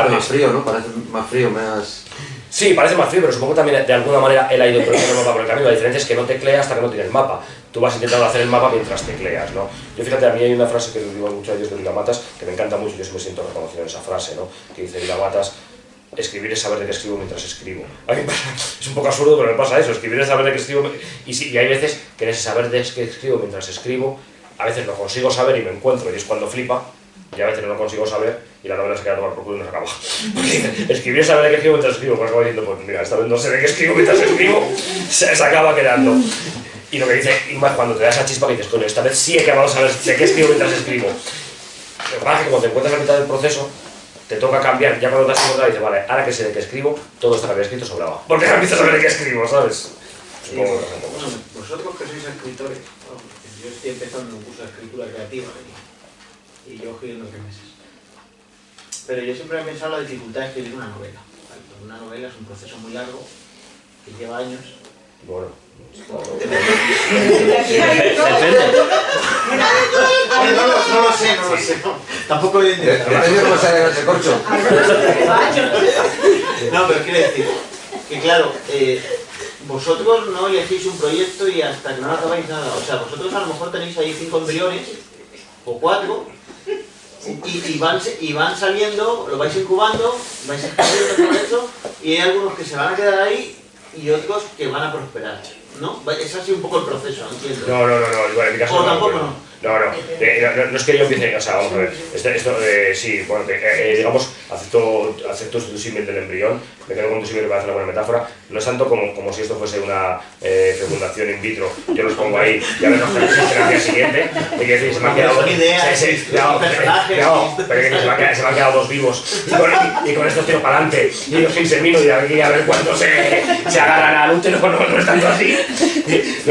más frío, ¿no? Parece más frío, más... Sí, parece más frío, pero supongo que también de alguna manera él ha ido poniendo el mapa por el camino. La diferencia es que no teclea hasta que no tiene el mapa. Tú vas intentando hacer el mapa mientras tecleas, ¿no? Yo fíjate, a mí hay una frase que digo mucho a ellos de Vila Matas, que me encanta mucho, yo sí me siento reconocido en esa frase, ¿no? Que dice Vila Matas: escribir es saber de qué escribo mientras escribo. A mí es un poco absurdo, pero me pasa eso, escribir es saber de qué escribo. Y hay veces que en ese saber de qué escribo mientras escribo, a veces lo consigo saber y me encuentro, y es cuando flipa, y a veces no lo consigo saber y la novela se queda a tomar por culo y no se acaba. Porque escribir es saber de qué escribo mientras escribo, pues acabo diciendo, pues mira, esta vez no sé de qué escribo mientras escribo, se acaba quedando. Y lo que dice Inma, cuando te da esa chispa que dices, coño, esta vez sí he acabado de saber de qué escribo mientras escribo. Lo que pasa es que cuando te encuentras a mitad del proceso, te toca cambiar, ya cuando te has encontrado dices, vale, ahora que sé de qué escribo, todo esto que había escrito sobraba. Porque ahora empiezas a saber de qué escribo, ¿sabes? Sí, bueno, vosotros que sois escritores, yo estoy empezando un curso de escritura creativa y yo escribo en 3 meses. Pero yo siempre he pensado la dificultad de escribir una novela. Una novela es un proceso muy largo, que lleva años. Bueno, Depende. No lo sé. Tampoco lo he intentado. Depende cómo sale ese corcho. No, pero quiero decir que claro, vosotros no elegís un proyecto y hasta que no acabáis nada. O sea, vosotros a lo mejor tenéis ahí 5 embriones o 4 y van saliendo, lo vais incubando, vais escribiendo todo eso y hay algunos que se van a quedar ahí y otros que van a prosperar, ¿no? Es así un poco el proceso, entiendo. No, igual en mi caso o tampoco no. No es que yo empiece, o sea, vamos a ver, sí, bueno, digamos, acepto tu símil del embrión, me quedo con tu símil, me parece una buena metáfora, no es tanto como si esto fuese una fecundación in vitro, yo los pongo ahí y a ver los que al día siguiente, y que decir, se me han quedado se me han quedado 2 vivos, y con esto tiro para adelante, y ellos se insemino y a ver cuántos se agarran al útero, no es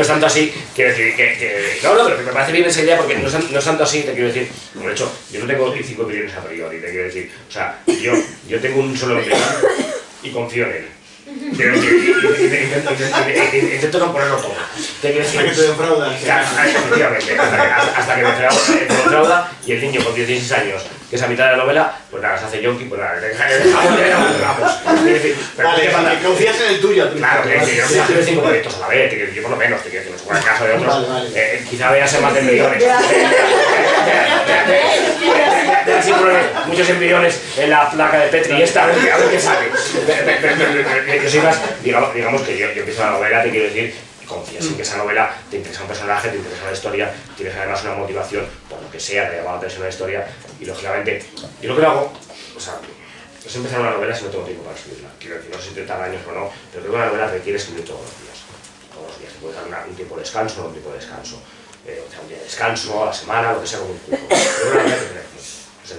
tanto así, quiero decir que pero me parece bien esa idea porque no es tanto así, te quiero decir, de hecho, yo no tengo 5 millones a priori, te quiero decir, o sea, yo tengo un solo embrión y confío en él. Intento no ponerlo todo. Te quiero decir, hasta que te defraudas. Efectivamente, hasta que me defrauda y el niño con 16 años, que es a mitad de la novela, pues nada, se hace yonki, pues nada, Vale, que confías en el tuyo. Claro, que yo no quiero 5 proyectos a la vez, yo por lo menos, te quiero decir, no se pone el caso de otros, quizá veas más de millones. Muchos embriones en la placa de Petri y esta, a ver qué sale. Yo soy más, digamos que yo empiezo la novela, te quiero decir, confías en que esa novela te interesa un personaje, te interesa una historia, tienes además una motivación, por lo que sea, te llama la atención una historia, y lógicamente, yo lo que hago, o sea, es empezar una novela si no tengo tiempo para escribirla. Quiero decir, no sé si 30 años o no, pero creo que una novela requiere escribir todos los días. Todos los días, te puedes dar un tiempo de descanso, no un tiempo de descanso. O sea, un día de descanso, a la semana, lo que sea, como un tiempo.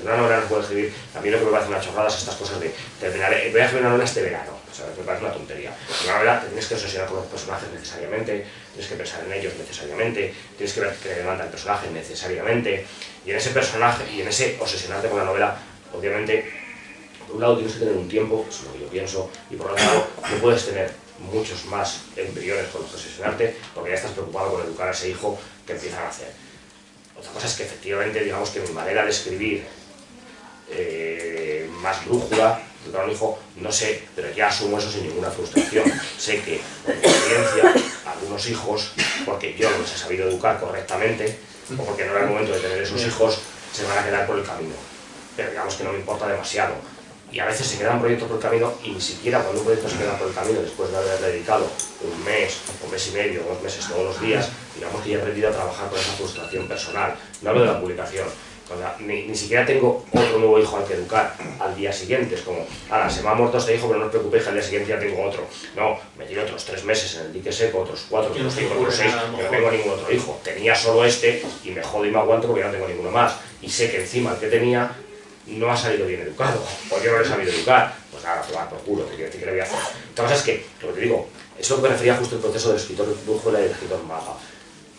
Una novela no puedo escribir, a mí lo que me parece una chorrada es estas cosas de terminar, voy a escribir una novela este verano, o sea, me parece una tontería. Una novela te tienes que obsesionar con los personajes necesariamente, tienes que pensar en ellos necesariamente, tienes que ver qué demanda el personaje necesariamente, y en ese personaje, y en ese obsesionarte con la novela, obviamente, por un lado tienes que tener un tiempo, eso es lo que yo pienso, y por otro lado no puedes tener muchos más embriones con los que obsesionarte, porque ya estás preocupado con educar a ese hijo que empieza a nacer. Otra cosa es que efectivamente, digamos que mi manera de escribir más brújula, educar a un hijo, no sé, pero ya asumo eso sin ninguna frustración. Sé que, por experiencia, algunos hijos, porque yo no los he sabido educar correctamente, o porque no era el momento de tener esos hijos, se van a quedar por el camino. Pero digamos que no me importa demasiado. Y a veces se quedan proyectos por el camino y ni siquiera cuando un proyecto se queda por el camino después de haber dedicado un mes y medio, 2 meses todos los días, digamos que ya he aprendido a trabajar con esa frustración personal. No hablo de la publicación, O sea, ni siquiera tengo otro nuevo hijo al que educar al día siguiente. Es como, ahora, se me ha muerto este hijo, pero no os preocupéis que al día siguiente ya tengo otro. No, me tiré otros 3 meses en el dique seco, otros 4, otros 5, otros 6, que no tengo ningún otro hijo. Tenía solo este y me jodo y me aguanto porque ya no tengo ninguno más. Y sé que encima el que tenía no ha salido bien educado, o yo no le he sabido educar. Pues nada, pues va, por culo, te quiero decir que le voy a hacer. La cosa es que, lo que te digo, es lo que me refería justo el proceso del escritor brújula y del escritor mapa.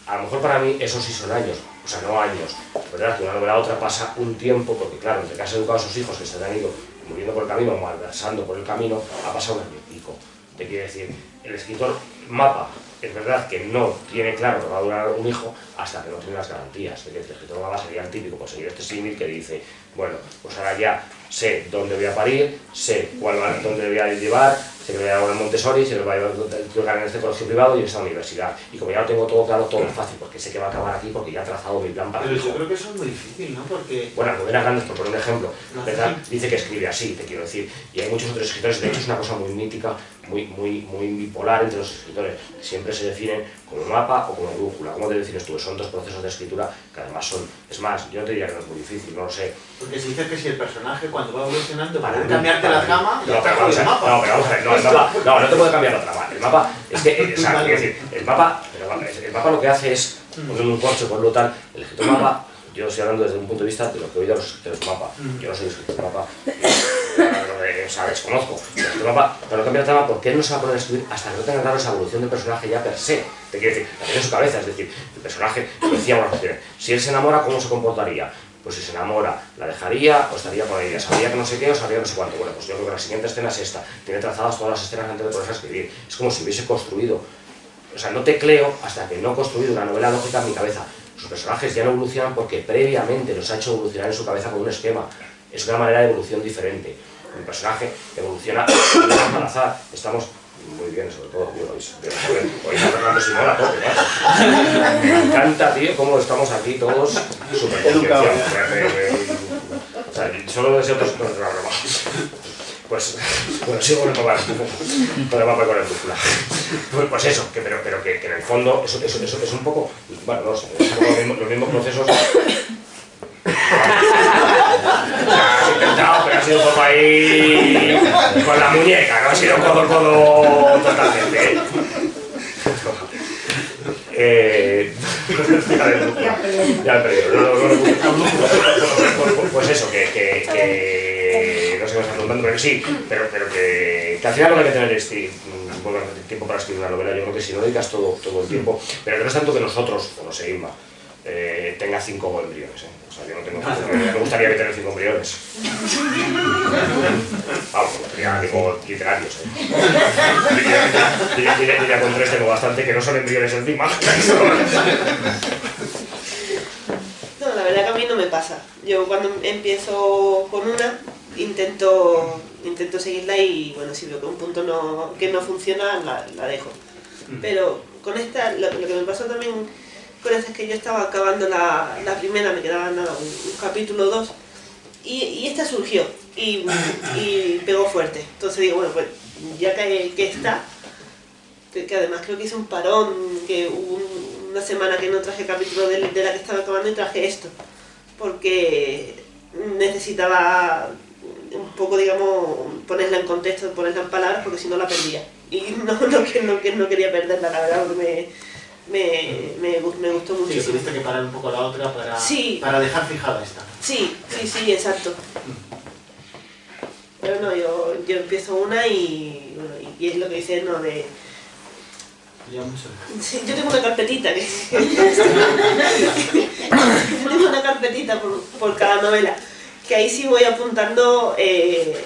A lo mejor para mí esos sí son años, o sea, no años, ¿verdad? Que una novela a otra pasa un tiempo, porque claro, entre que has educado a sus hijos que se han ido muriendo por el camino, malversando por el camino, ha pasado un año y pico. Te quiero decir, el escritor mapa, es verdad que no tiene claro que va a durar un hijo hasta que no tiene las garantías. El escritor mapa sería el típico, pues seguir este símil que dice, bueno, pues ahora ya sé dónde voy a parir, sé dónde voy a llevar, sé que voy a llevar en Montessori, sé que voy a llevar en este colegio privado y en esta universidad. Y como ya lo tengo todo claro, todo es fácil, porque sé que va a acabar aquí porque ya he trazado mi plan para Pero el hijo. yo creo que eso es muy difícil, ¿no? Porque... Bueno, Almudena Grandes, por poner un ejemplo, No, ¿verdad? Dice que escribe así, te quiero decir. Y hay muchos otros escritores, de hecho es una cosa muy mítica, muy bipolar entre los escritores. Siempre se definen como mapa o como brújula. ¿Cómo te defines tú? Son 2 procesos de escritura que además son... Es más, yo no te diría que no es muy difícil, no lo sé. Porque se dice que si el personaje cuando va evolucionando Para puede mí, cambiarte para la mí. trama, No, ya pero vamos a ver, mapa. no, pero vamos a ver, no, el mapa, no te puede cambiar la trama. El mapa, es que, o sea, quiero decir, el mapa lo que hace es poner un corcho, ponerlo tal. El escritor mapa, yo estoy hablando desde un punto de vista de lo que he oído a los escritores mapa. Yo no soy escritor mapa, o sea, desconozco. El escritor mapa, pero no cambia la trama porque él no se va a poner a escribir hasta que no tenga claro esa evolución del personaje ya per se. Te quiero decir, la tiene en su cabeza, es decir, el personaje, lo decíamos, si él se enamora, ¿cómo se comportaría? Pues si se enamora, la dejaría o estaría con ella, sabría que no sé qué o sabría no sé cuánto. Bueno, pues yo creo que la siguiente escena es esta. Tiene trazadas todas las escenas antes de ponerse a escribir. Es como si hubiese construido. O sea, no tecleo hasta que no he construido una novela lógica en mi cabeza. Sus personajes ya no evolucionan porque previamente los ha hecho evolucionar en su cabeza con un esquema. Es una manera de evolución diferente. Un personaje evoluciona al azar. Estamos muy bien, sobre todo, tío, hoy está Fernando Simón a tope, ¿eh? Me encanta, tío, cómo estamos aquí todos súper concienciados. O sea, solo deseo otros... No, broma. Pues, bueno, sigo con el mapa y con el brújula. Pues eso, pero que en el fondo eso es un poco... Bueno, no sé, es un poco los mismos procesos... Has intentado, pero ha sido un poco ahí con la muñeca, no ha sido codo totalmente. Ya he perdido. Pues eso, que no sé qué me está preguntando, pero sí, pero que al final lo que hay que tener es tiempo para escribir una novela. Yo creo que si no dedicas todo el tiempo, pero que no es tanto que nosotros, o no sé, Inma, tenga 5 embriones, O sea, yo no tengo 5 embriones, me gustaría tener 5 embriones. Vamos, digo literarios, Yo ya con 3 tengo bastante que no son embriones encima. No, la verdad que a mí no me pasa. Yo cuando empiezo con una, intento seguirla y bueno, si veo que un punto que no funciona, la dejo. Pero con esta, lo que me pasó también con esta es que yo estaba acabando la primera, me quedaba nada, un capítulo 2, y esta surgió y pegó fuerte. Entonces digo, bueno, pues ya que está, que además creo que hice un parón, que hubo una semana que no traje capítulo de la que estaba acabando y traje esto, porque necesitaba un poco, digamos, ponerla en contexto, ponerla en palabras, porque si no la perdía. Y no quería perderla, la verdad, porque me gustó mucho. Sí, tuviste que parar un poco la otra para dejar fijada esta. Sí, exacto. Pero no, yo empiezo una y es lo que dices, ¿no? Ya mucho. Sí, yo tengo una carpetita tengo una carpetita por cada novela, que ahí sí voy apuntando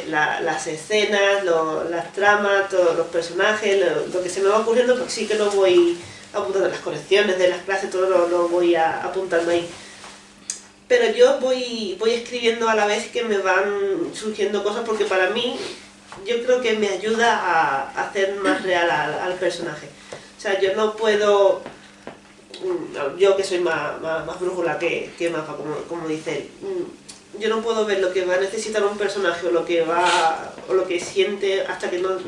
las escenas, las tramas, todos los personajes, lo que se me va ocurriendo, porque sí que lo voy apuntando, las correcciones de las clases, todo lo voy apuntando ahí. Pero yo voy escribiendo a la vez que me van surgiendo cosas, porque para mí, yo creo que me ayuda a hacer más real al personaje. O sea, yo no puedo, yo que soy más brújula que mapa, como dice él, yo no puedo ver lo que va a necesitar un personaje o lo que siente hasta que no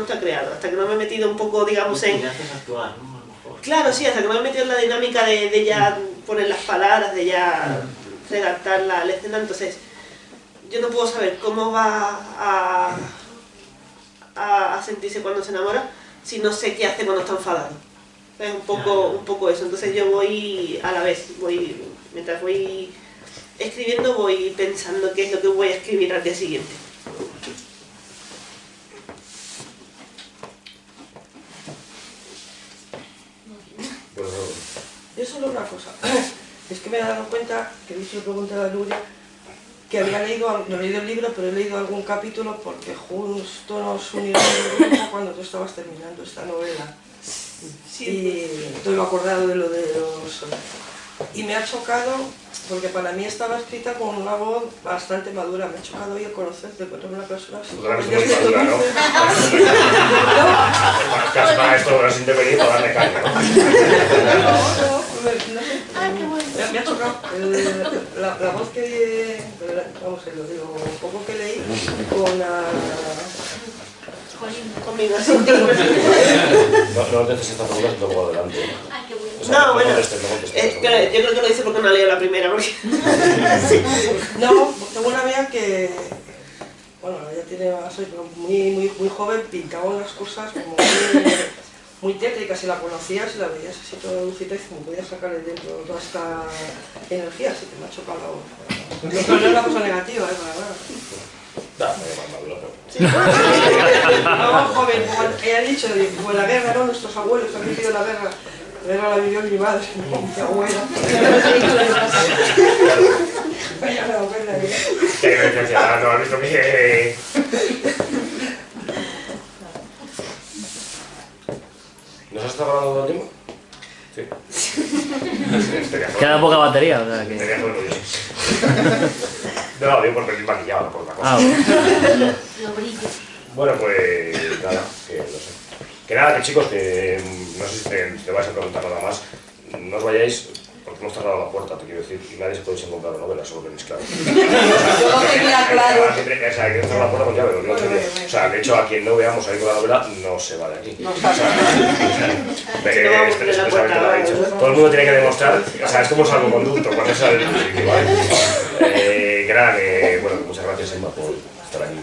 está creado, hasta que no me he metido un poco, digamos, en... actuar, ¿no? A lo mejor. Claro, sí, hasta que no me he metido en la dinámica de ya poner las palabras, de ya redactar la escena, entonces yo no puedo saber cómo va a sentirse cuando se enamora si no sé qué hace cuando está enfadado. Es un poco eso, entonces yo voy a la vez, mientras voy escribiendo voy pensando qué es lo que voy a escribir al día siguiente. Yo solo una cosa, es que me he dado cuenta, que he visto preguntar a Nuria, que había leído, no he leído el libro, pero he leído algún capítulo porque justo nos unieron el grupo cuando tú estabas terminando esta novela. Sí. Y estoy acordado de lo de los... Y me ha chocado, porque para mí estaba escrita con una voz bastante madura, me ha chocado hoy el conocerte, encontrarme una persona así. Tú también eres muy madura, ¿no? Casi para esto has intervenido para darle caña, ¿no? No sé, me ha chocado la voz que, vamos, lo digo, un poco que leí con la... Conmigo, sí. No necesitas preguntas y luego adelante. O sea, No, bueno, contestes. yo creo que lo hice porque no leí la primera, porque... No, tengo una amiga que, bueno, ella tiene, soy muy joven, pintaba unas cosas como muy tétricas, si la conocías, si la veías así toda dulcita y como podías sacarle dentro toda esta energía, así que me ha chocado la voz. No es una cosa negativa, para nada. No, joven, como ella ha dicho, como la guerra, ¿no? Nuestros abuelos han vivido la guerra. La guerra la vivió mi madre, mi abuela. Vaya la abuela. Qué diferencia, no has visto que... ¿Nos has estado grabando todo el tiempo? Sí. Queda poca batería, o sea que... Estaría muy orgulloso. No, digo por venir maquillado, no por otra cosa. Lo brillo. Bueno, pues nada, que no sé. Que nada, que chicos, que no sé si te vais a preguntar nada más. No os vayáis, porque hemos cerrado la puerta, te quiero decir, y nadie se podéis encontrar la novela, solo tenéis claro. Yo lo tenía claro. O sea, hay que cerrar la puerta con llave, lo digo. O sea, de hecho, a quien no veamos ahí con la novela, no se va de aquí. No, expresamente lo ha dicho. Todo el mundo tiene que demostrar, o sea, es como un salvoconducto cuando sale el principio, ¿vale? Que nada, que bueno, muchas gracias, Emma, por estar aquí.